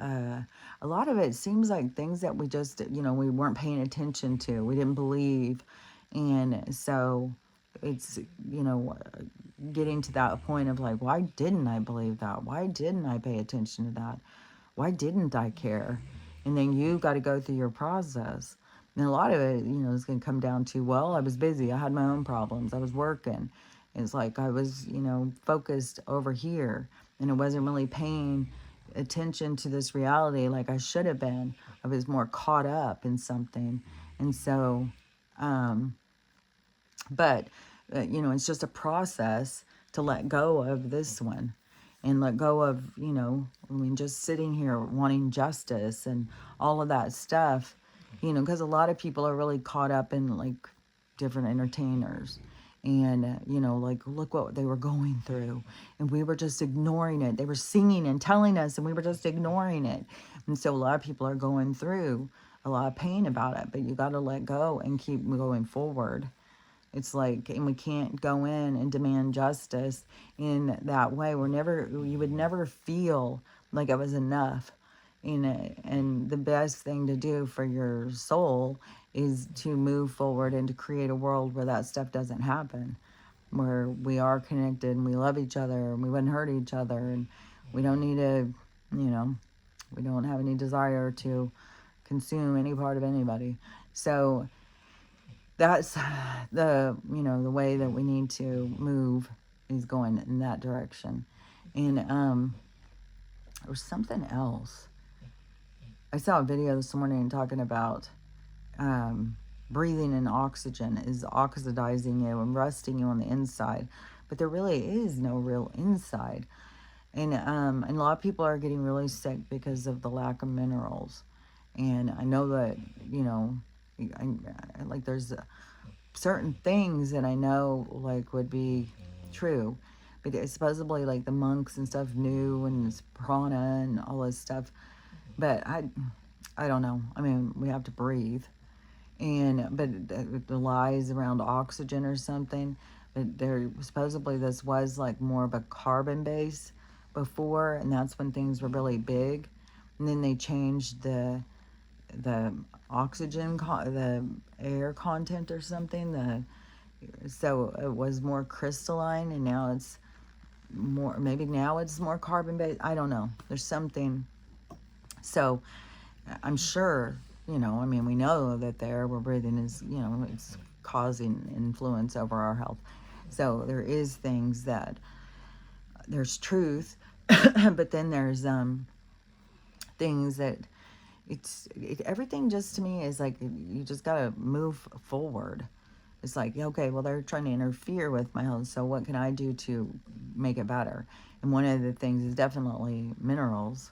a lot of it seems like things that we just, you know, we weren't paying attention to, we didn't believe. And so it's, you know, getting to that point of like, why didn't I believe that? Why didn't I pay attention to that? Why didn't I care? And then you got to go through your process. And a lot of it, you know, is going to come down to, well, I was busy. I had my own problems. I was working. It's like I was, you know, focused over here, and it wasn't really paying attention to this reality like I should have been. I was more caught up in something. And so, but, you know, it's just a process to let go of this one and let go of, you know, I mean, just sitting here wanting justice and all of that stuff, you know, because a lot of people are really caught up in like different entertainers. And, you know, like, look what they were going through. And we were just ignoring it. They were singing and telling us, and we were just ignoring it. And so a lot of people are going through a lot of pain about it. But you got to let go and keep going forward. It's like, and we can't go in and demand justice in that way. You would never feel like it was enough. And the best thing to do for your soul is to move forward and to create a world where that stuff doesn't happen, where we are connected and we love each other and we wouldn't hurt each other, and we don't need to, you know, we don't have any desire to consume any part of anybody. So that's the, you know, the way that we need to move is going in that direction. And there was something else. I saw a video this morning talking about breathing in oxygen is oxidizing you and rusting you on the inside, but there really is no real inside. And a lot of people are getting really sick because of the lack of minerals. And I know that, you know, like there's certain things that I know like would be true, but supposedly like the monks and stuff knew, and this prana and all this stuff. But I don't know. I mean, we have to breathe, but the lies around oxygen or something. But there supposedly this was like more of a carbon base before, and that's when things were really big. And then they changed the oxygen, the air content or something. So it was more crystalline, and now it's more. Maybe now it's more carbon based. I don't know. There's something. So I'm sure, you know. I mean, we know that the air we're breathing is, you know, it's causing influence over our health. So there is things that there's truth, but then there's things that everything just to me is like you just gotta move forward. It's like, okay, well, they're trying to interfere with my health, so what can I do to make it better? And one of the things is definitely minerals,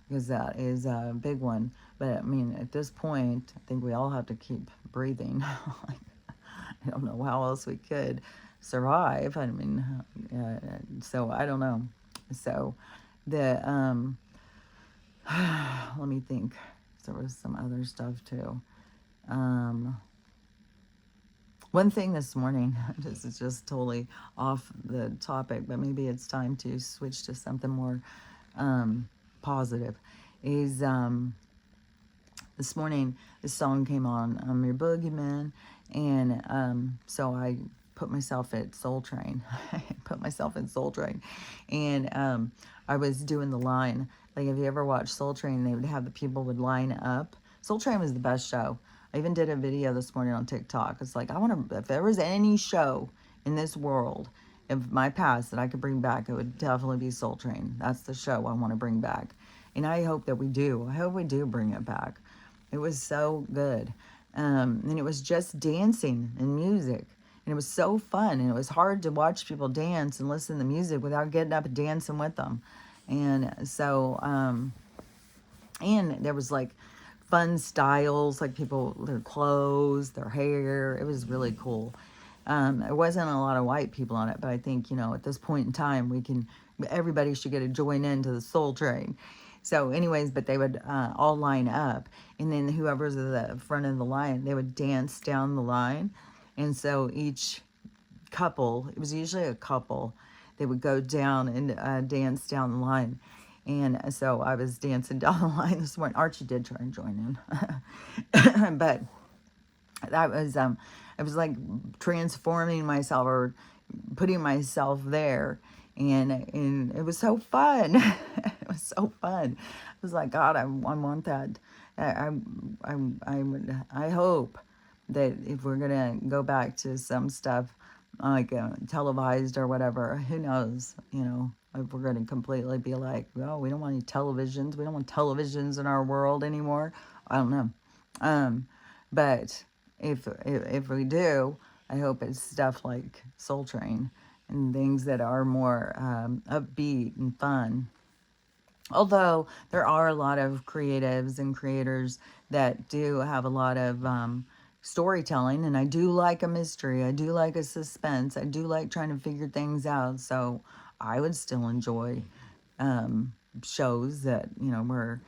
because that is a big one. But I mean, at this point, I think we all have to keep breathing. I don't know how else we could survive. I mean, so I don't know. So the let me think. There was some other stuff too. One thing this morning, this is just totally off the topic, but maybe it's time to switch to something more positive, is this morning this song came on, I'm Your Boogeyman, and so I put myself at Soul Train. I put myself in Soul Train, and I was doing the line, Like if you ever watched Soul Train, they would have the people would line up. Soul Train was the best show. I even did a video this morning on TikTok. It's like, I want to, if there was any show in this world of my past that I could bring back, it would definitely be Soul Train. That's the show I want to bring back. And I hope that we do. I hope we do bring it back. It was so good. And it was just dancing and music. And it was so fun. And it was hard to watch people dance and listen to the music without getting up and dancing with them. And so, and there was like fun styles, like people, their clothes, their hair. It was really cool. There wasn't a lot of white people on it, but I think, you know, at this point in time, everybody should get to join into the Soul Train. So anyways, but they would all line up, and then whoever's at the front of the line, they would dance down the line. And so each couple, it was usually a couple, they would go down and dance down the line. And so I was dancing down the line this morning. Archie did try and join in. But that was, I was like transforming myself or putting myself there. And it was so fun. It was so fun. I was like, God, I want that. I hope that if we're gonna go back to some stuff like televised or whatever, who knows, you know, if we're gonna completely be like, oh, we don't want any televisions, we don't want televisions in our world anymore. I don't know. But if we do, I hope it's stuff like Soul Train and things that are more upbeat and fun. Although there are a lot of creatives and creators that do have a lot of storytelling, and I do like a mystery, I do like a suspense, I do like trying to figure things out. So I would still enjoy shows that, you know, were,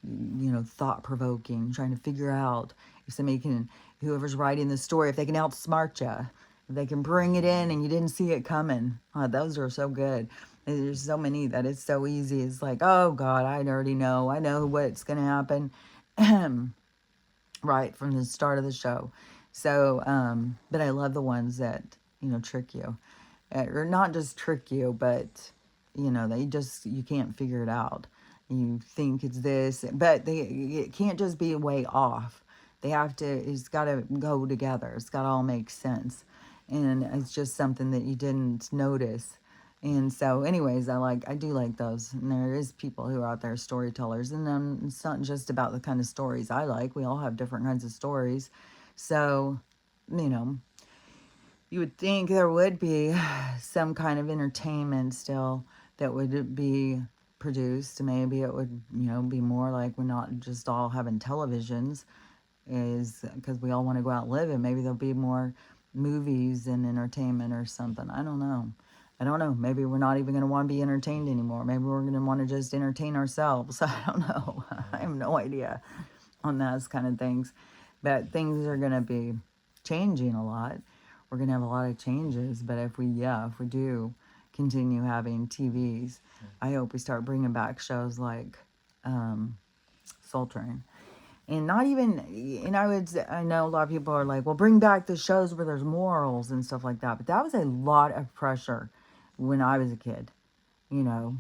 you know, thought provoking, trying to figure out if somebody can, whoever's writing the story, if they can outsmart you, if they can bring it in and you didn't see it coming. Those are so good. There's so many that it's so easy. It's like, oh God, I already know. I know what's going to happen right from the start of the show. So, but I love the ones that, you know, trick you. Or not just trick you, but, you know, you can't figure it out. You think it's this, but it can't just be way off. It's got to go together. It's got to all make sense. And it's just something that you didn't notice. And so anyways, I do like those. And there is people who are out there, storytellers. And it's not just about the kind of stories I like. We all have different kinds of stories. So, you know, you would think there would be some kind of entertainment still that would be produced. Maybe it would, you know, be more like we're not just all having televisions, is because we all want to go out and live, and maybe there'll be more movies and entertainment or something. I don't know. I don't know. Maybe we're not even going to want to be entertained anymore. Maybe we're going to want to just entertain ourselves. I don't know. I have no idea on those kind of things. But things are going to be changing a lot. We're going to have a lot of changes. But if we do continue having TVs, I hope we start bringing back shows like Soul Train. And not even, and I know a lot of people are like, well, bring back the shows where there's morals and stuff like that. But that was a lot of pressure when I was a kid, you know,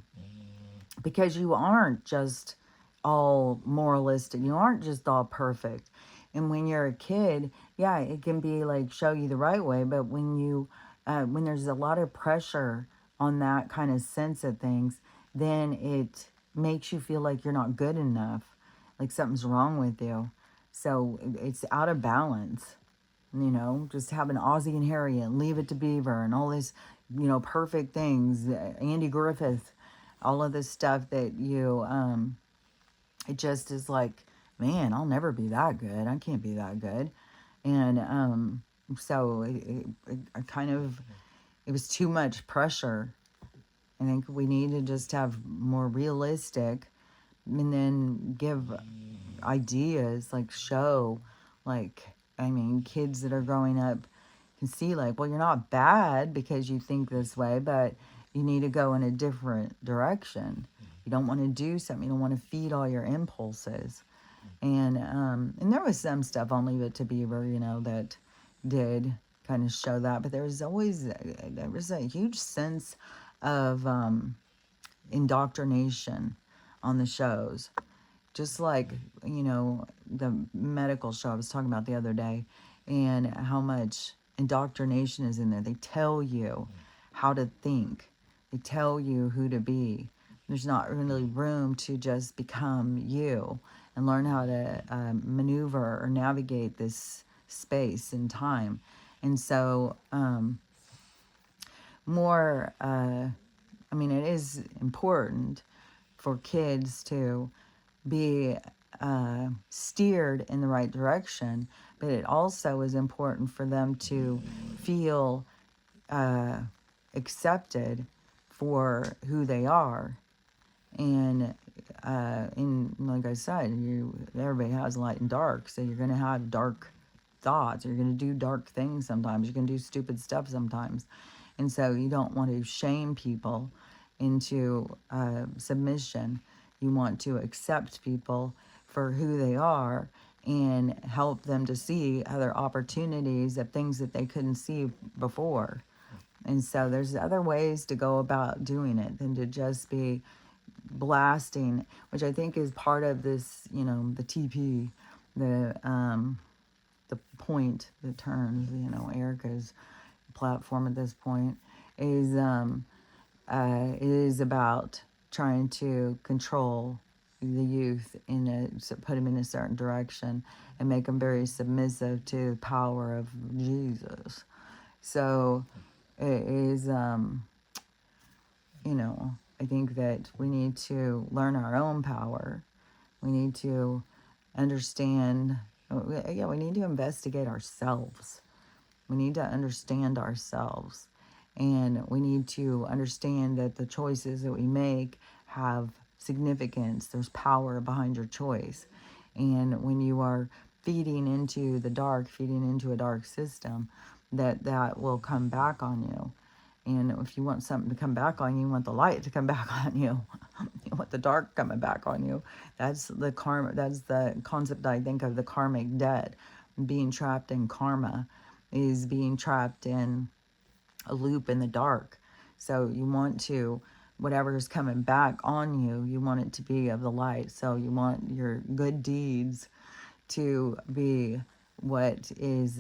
because you aren't just all moralistic. You aren't just all perfect. And when you're a kid, yeah, it can be like show you the right way. But when there's a lot of pressure on that kind of sense of things, then it makes you feel like you're not good enough, like something's wrong with you. So it's out of balance, you know, just having Ozzie and Harriet, Leave It to Beaver, and all this, you know, perfect things, Andy Griffith, all of this stuff that it just is like, man, I'll never be that good. I can't be that good. And so it was too much pressure. I think we need to just have more realistic, and then give ideas, like show, like, I mean, kids that are growing up can see like, well, you're not bad because you think this way, but you need to go in a different direction. You don't want to do something. You don't want to feed all your impulses. And there was some stuff on Leave It to Beaver, you know, that did kind of show that, but there was a huge sense of indoctrination on the shows. Just like, the medical show I was talking about the other day, and how much indoctrination is in there. They tell you how to think, they tell you who to be. There's not really room to just become you and learn how to maneuver or navigate this space and time. And so, it is important for kids to be steered in the right direction, but it also is important for them to feel accepted for who they are. And like I said, everybody has light and dark, so you're going to have dark thoughts. You're going to do dark things sometimes. You're going to do stupid stuff sometimes. And so you don't want to shame people into submission. You want to accept people for who they are and help them to see other opportunities of things that they couldn't see before. And so there's other ways to go about doing it than to just be blasting, which I think is part of this, the TP, the point that turns, Erica's platform at this point is, it is about trying to control the youth put them in a certain direction and make them very submissive to the power of Jesus. So it is, I think that we need to learn our own power. We need to understand, we need to investigate ourselves. We need to understand ourselves. And we need to understand that the choices that we make have significance. There's power behind your choice. And when you are feeding into the dark, feeding into a dark system, that will come back on you. And if you want something to come back on you, you want the light to come back on you. You want the dark coming back on you. That's the karma. That's the concept, I think, of the karmic debt. Being trapped in karma is being trapped in a loop in the dark. So you want to, whatever is coming back on you, you want it to be of the light. So you want your good deeds to be what is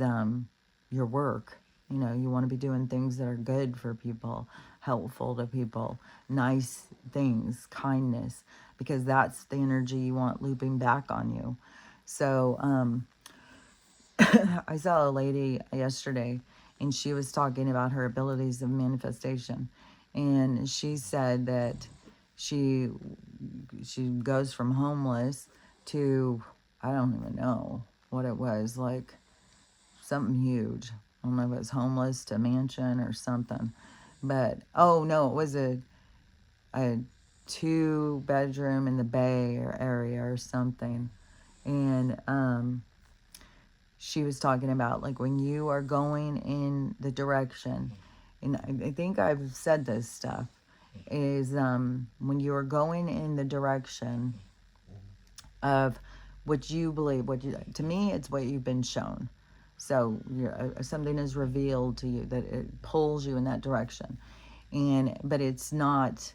your work. You want to be doing things that are good for people, helpful to people, nice things, kindness, because that's the energy you want looping back on you. So I saw a lady yesterday, and she was talking about her abilities of manifestation. And she said that she goes from homeless to, I don't even know what it was, like something huge. I don't know if it was homeless to mansion or something. But, oh no, it was a 2-bedroom in the Bay area or something. And she was talking about, like, when you are going in the direction, and I think I've said this stuff, is when you are going in the direction of what you believe, to me, it's what you've been shown. So something is revealed to you that it pulls you in that direction, but it's not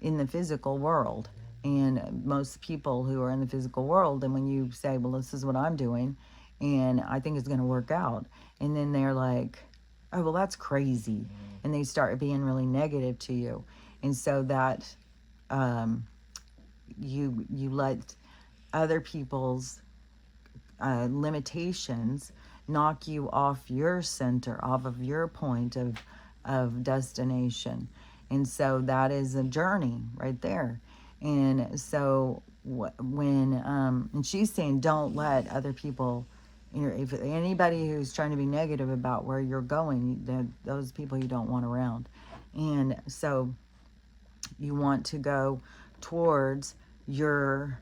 in the physical world. And most people who are in the physical world, and when you say, well, this is what I'm doing, and I think it's going to work out, and then they're like, oh, well, that's crazy, and they start being really negative to you. And so that you let other people's limitations knock you off your center, off of your point of destination. And so that is a journey right there. And so when and she's saying, don't let other people, if anybody who's trying to be negative about where you're going, those people you don't want around. And so you want to go towards your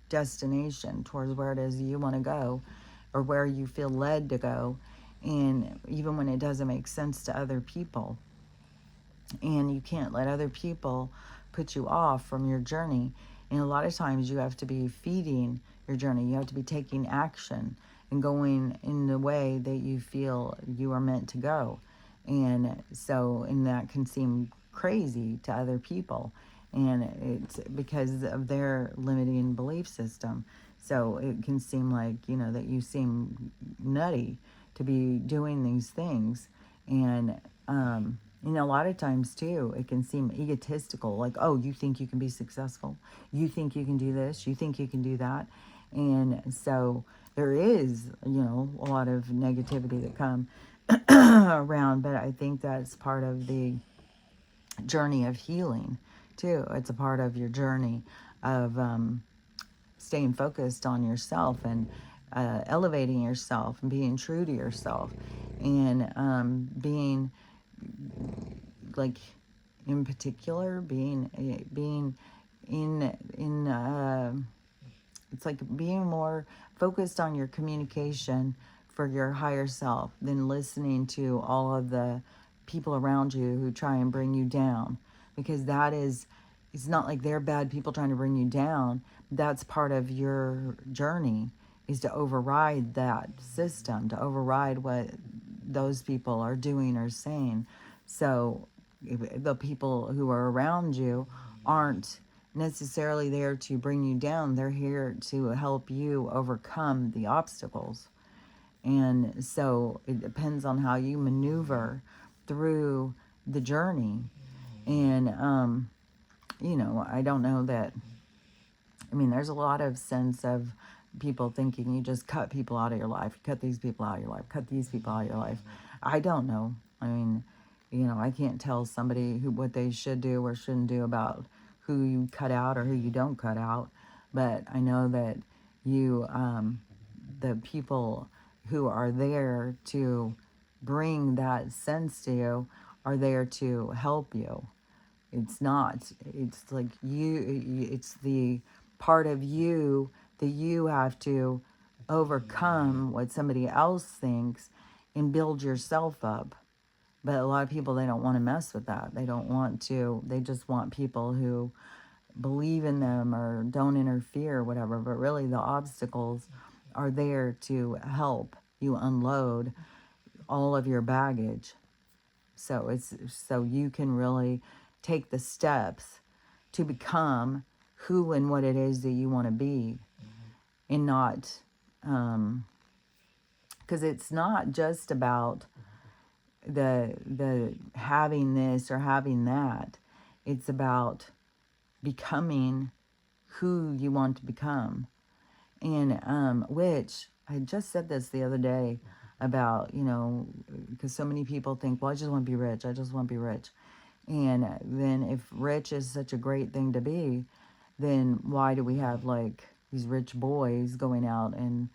destination, towards where it is you want to go, or where you feel led to go, and even when it doesn't make sense to other people. And you can't let other people put you off from your journey. And a lot of times you have to be feeding your journey. You have to be taking action and going in the way that you feel you are meant to go. And that can seem crazy to other people. and it's because of their limiting belief system. So it can seem like, that you seem nutty to be doing these things. And, a lot of times too, it can seem egotistical, like, oh, you think you can be successful? You think you can do this? You think you can do that? And so there is, a lot of negativity that come around, but I think that's part of the journey of healing too. It's a part of your journey of staying focused on yourself and elevating yourself and being true to yourself and being like in particular being in it's like being more focused on your communication for your higher self than listening to all of the people around you who try and bring you down, because it's not like they're bad people trying to bring you down. That's part of your journey, is to override that system, to override what those people are doing or saying. So the people who are around you aren't necessarily there to bring you down. They're here to help you overcome the obstacles. And so it depends on how you maneuver through the journey. And, I don't know that, there's a lot of sense of people thinking you just cut people out of your life, cut these people out of your life, cut these people out of your life. I don't know. I can't tell somebody what they should do or shouldn't do about who you cut out or who you don't cut out. But I know that the people who are there to bring that sense to you are there to help you. It's like it's the part of you that you have to overcome what somebody else thinks and build yourself up. But a lot of people, they don't want to mess with that. They just want people who believe in them or don't interfere or whatever. But really, the obstacles are there to help you unload all of your baggage. So you can really take the steps to become who and what it is that you want to be, and not, because it's not just about the having this or having that. It's about becoming who you want to become. And which I just said this the other day about, because so many people think, well, I just want to be rich. I just want to be rich. And then if rich is such a great thing to be, then why do we have like these rich boys going out and,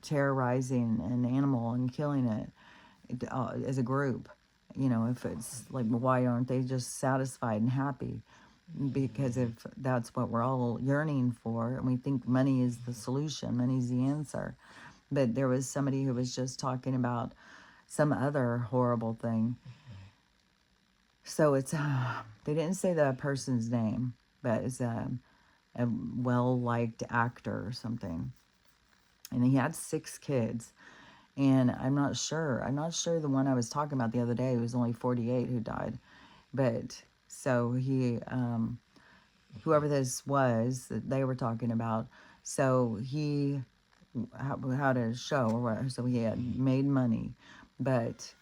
terrorizing an animal and killing it as a group? If it's like, why aren't they just satisfied and happy? Because if that's what we're all yearning for, and we think money is the solution, money's the answer. But there was somebody who was just talking about some other horrible thing. So it's, they didn't say the person's name, but it's a well-liked actor or something. And he had 6 kids. And I'm not sure the one I was talking about the other day was only 48 who died. But so he, whoever this was that they were talking about, so he had a show or whatever, so he had made money. But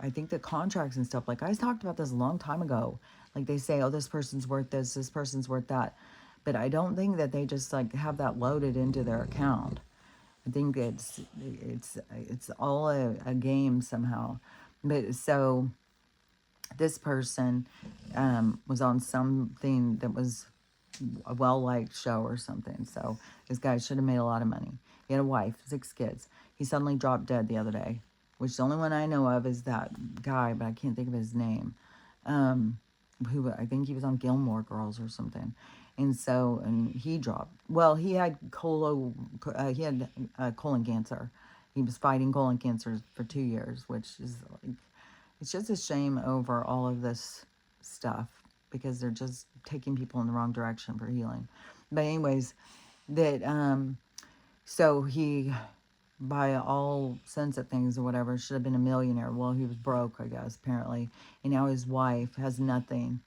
I think the contracts and stuff, like I talked about this a long time ago, like they say, oh, this person's worth this person's worth that. But I don't think that they just like have that loaded into their account. I think it's all a game somehow. But so this person was on something that was a well-liked show or something. So this guy should have made a lot of money. He had a wife, 6 kids. He suddenly dropped dead the other day, which the only one I know of is that guy, but I can't think of his name. Who I think he was on Gilmore Girls or something. And he dropped. Well, he had colon cancer. He was fighting colon cancer for 2 years, which is like, it's just a shame over all of this stuff, because they're just taking people in the wrong direction for healing. But anyways, so he, by all sense of things or whatever, should have been a millionaire. Well, he was broke, I guess, apparently. And now his wife has nothing.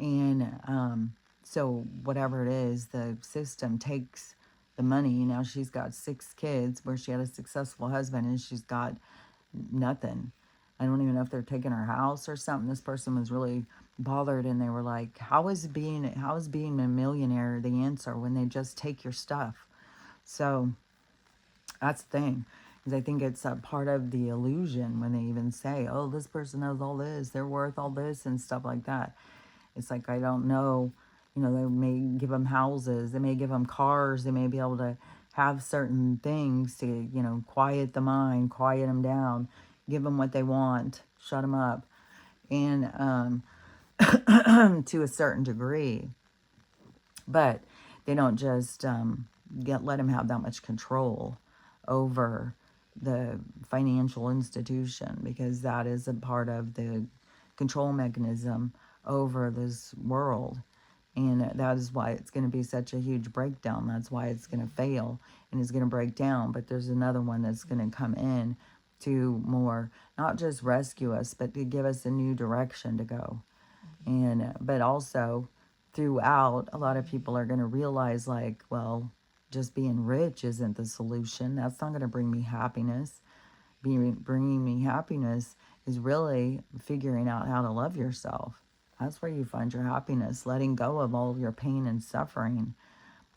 And so whatever it is, the system takes the money. Now she's got 6 kids where she had a successful husband and she's got nothing. I don't even know if they're taking her house or something. This person was really bothered and they were like, how is being a millionaire the answer when they just take your stuff? So that's the thing. Is I think it's a part of the illusion when they even say, oh, this person has all this, they're worth all this and stuff like that. It's like, I don't know, they may give them houses, they may give them cars, they may be able to have certain things to, quiet the mind, quiet them down, give them what they want, shut them up. And to a certain degree. But they don't just let them have that much control over the financial institution, because that is a part of the control mechanism over this world. And that is why it's going to be such a huge breakdown. That's why it's going to fail and it's going to break down. But there's another one that's going to come in to more, not just rescue us, but to give us a new direction to go. And but also throughout, a lot of people are going to realize, like, well, just being rich isn't the solution. That's not going to bring me happiness. Bringing me happiness is really figuring out how to love yourself. That's where you find your happiness, letting go of all of your pain and suffering,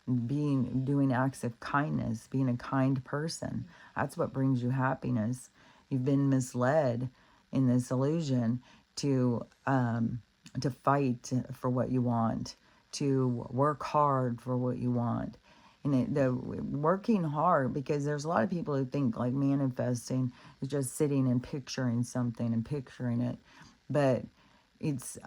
doing acts of kindness, being a kind person. That's what brings you happiness. You've been misled in this illusion to fight for what you want, to work hard for what you want. And the working hard, because there's a lot of people who think like manifesting is just sitting and picturing something and picturing it. But it's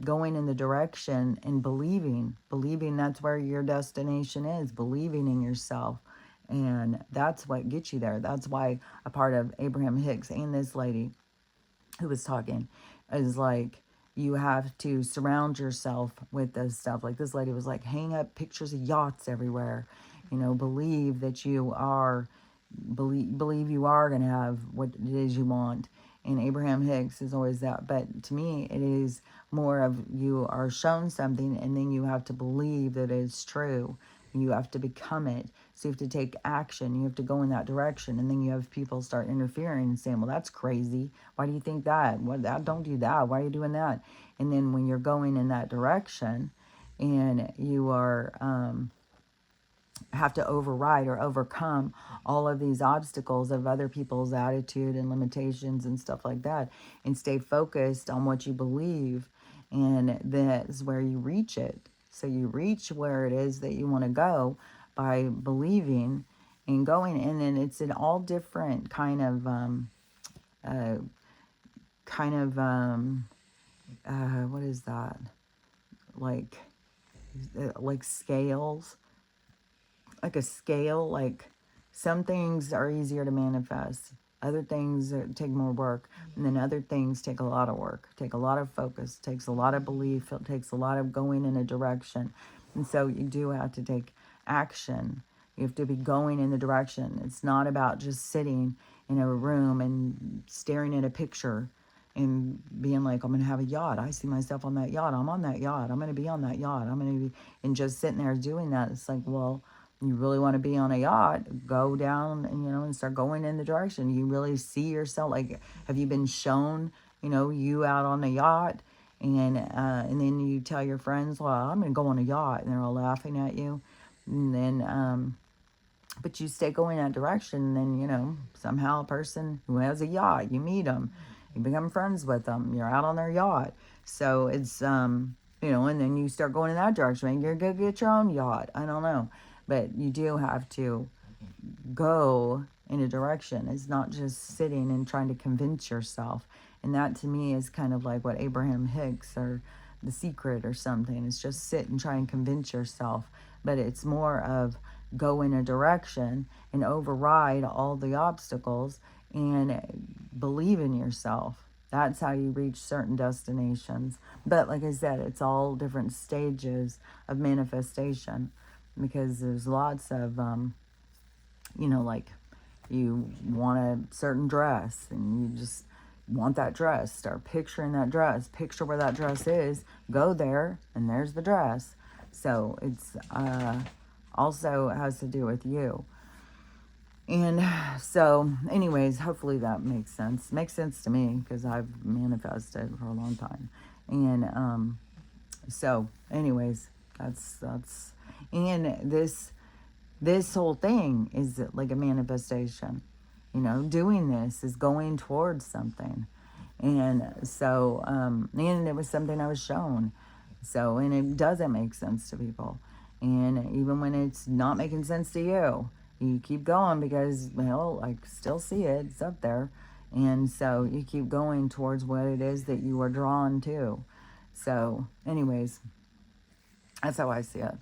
going in the direction and believing that's where your destination is, believing in yourself. And that's what gets you there. That's why a part of Abraham Hicks and this lady who was talking is like, you have to surround yourself with this stuff. Like this lady was like, hang up pictures of yachts everywhere. Believe that you are, believe you are going to have what it is you want. And Abraham Hicks is always that. But to me, it is more of, you are shown something and then you have to believe that it's true. You have to become it. So you have to take action. You have to go in that direction. And then you have people start interfering and saying, well, that's crazy. Why do you think that? Don't do that. Why are you doing that? And then when you're going in that direction and you are have to override or overcome all of these obstacles of other people's attitude and limitations and stuff like that, and stay focused on what you believe, and that's where you reach it. So you reach where it is that you want to go by believing and going. And then it's in all different kind of what is that, like scales, like a scale. Like some things are easier to manifest, other things take more work, and then other things take a lot of work, take a lot of focus, takes a lot of belief, it takes a lot of going in a direction. And so you do have to take action. You have to be going in the direction. It's not about just sitting in a room and staring at a picture and being like, I'm going to have a yacht. I see myself on that yacht. I'm on that yacht. I'm going to be on that yacht. I'm going to be, and just sitting there doing that. It's like, well, you really want to be on a yacht, go down and, and start going in the direction. You really see yourself. Like, have you been shown, you out on a yacht? And then you tell your friends, well, I'm going to go on a yacht. And they're all laughing at you. And then, but you stay going that direction. And then, somehow a person who has a yacht, you meet them, you become friends with them, you're out on their yacht. So it's, and then you start going in that direction. And you're going to get your own yacht. I don't know. But you do have to go in a direction. It's not just sitting and trying to convince yourself. And that to me is kind of like what Abraham Hicks or The Secret or something. It's just sit and try and convince yourself. But it's more of go in a direction and override all the obstacles and believe in yourself. That's how you reach certain destinations. But like I said, it's all different stages of manifestation. Because there's lots of, like you want a certain dress and you just want that dress, start picturing that dress, picture where that dress is, go there, and there's the dress. So it's also has to do with you. And so, anyways, hopefully that makes sense. Makes sense to me because I've manifested for a long time. And so, anyways, that's and this whole thing is like a manifestation. You know, doing this is going towards something. And so, and it was something I was shown. So, and it doesn't make sense to people. And even when it's not making sense to you, you keep going because, well, I still see it. It's up there. And so you keep going towards what it is that you are drawn to. So, anyways, that's how I see it.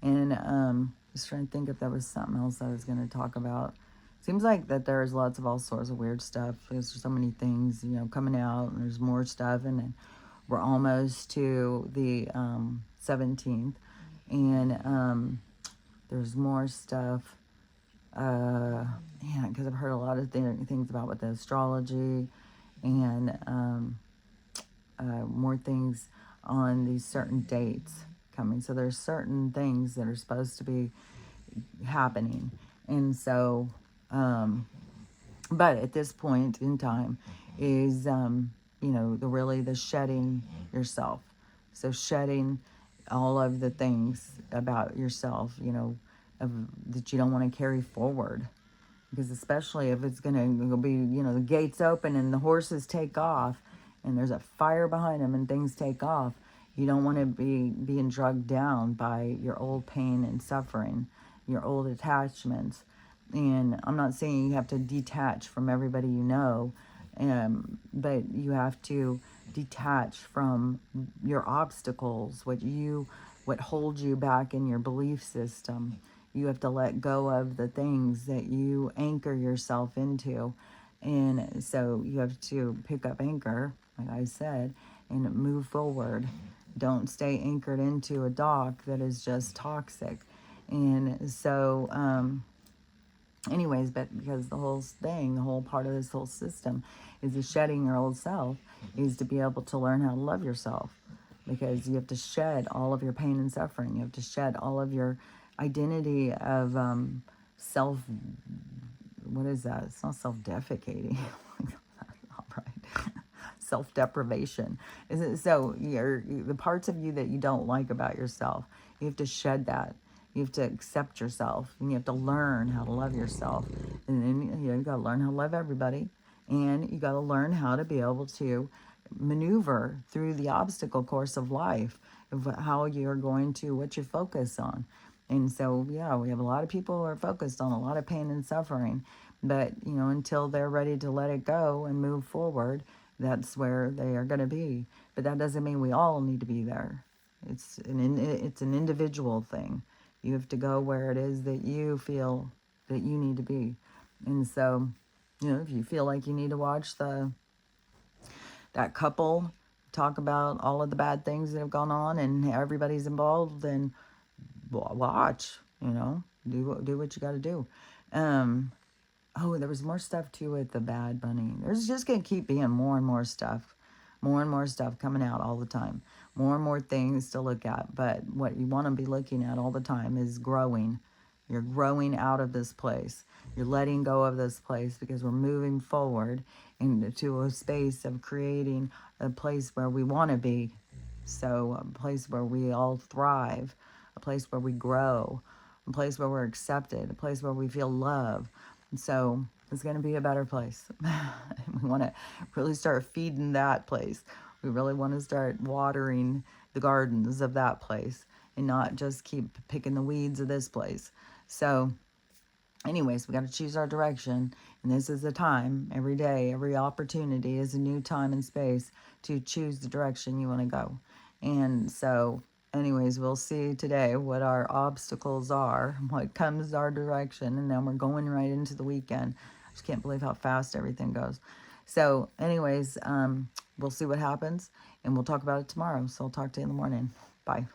And just trying to think if there was something else I was going to talk about. Seems like that there's lots of all sorts of weird stuff. There's so many things, you know, coming out, and there's more stuff, and then we're almost to the 17th, and there's more stuff. Yeah, because I've heard a lot of things about with the astrology, and more things on these certain dates coming. So there's certain things that are supposed to be happening, and so but at this point in time is you know, the shedding yourself. So shedding all of the things about yourself, you know, that you don't want to carry forward, because especially if it's going to be, you know, the gates open and the horses take off and there's a fire behind them and things take off, you don't want to be being drugged down by your old pain and suffering, your old attachments. And I'm not saying you have to detach from everybody you know, but you have to detach from your obstacles, what holds you back in your belief system. You have to let go of the things that you anchor yourself into. And so you have to pick up anchor, like I said, and move forward. Don't stay anchored into a dock that is just toxic. And so, anyways, but because the whole thing, the whole part of this whole system is the shedding your old self, is to be able to learn how to love yourself. Because you have to shed all of your pain and suffering. You have to shed all of your identity of self, what is that? It's not self-defecating. All right. Self-deprivation. So the parts of you that you don't like about yourself, you have to shed that. You have to accept yourself, and you have to learn how to love yourself. And then you got to learn how to love everybody, and you got to learn how to be able to maneuver through the obstacle course of life, of how you're going to, what you focus on. And so, yeah, we have a lot of people who are focused on a lot of pain and suffering, but, you know, until they're ready to let it go and move forward, that's where they are going to be. But that doesn't mean we all need to be there. It's an individual thing. You have to go where it is that you feel that you need to be. And so, you know, if you feel like you need to watch that couple talk about all of the bad things that have gone on and everybody's involved, then watch, you know, do what you got to do. Oh, there was more stuff too with the Bad Bunny. There's just going to keep being more and more stuff coming out all the time. More and more things to look at. But what you want to be looking at all the time is growing. You're growing out of this place. You're letting go of this place because we're moving forward into a space of creating a place where we want to be. So a place where we all thrive, a place where we grow, a place where we're accepted, a place where we feel love. And so it's going to be a better place. We want to really start feeding that place. We really want to start watering the gardens of that place and not just keep picking the weeds of this place. So anyways, we got to choose our direction. And this is the time, every day, every opportunity is a new time and space to choose the direction you want to go. And so anyways, we'll see today what our obstacles are, what comes our direction, and then we're going right into the weekend. I just can't believe how fast everything goes. So anyways, we'll see what happens, and we'll talk about it tomorrow. So I'll talk to you in the morning. Bye.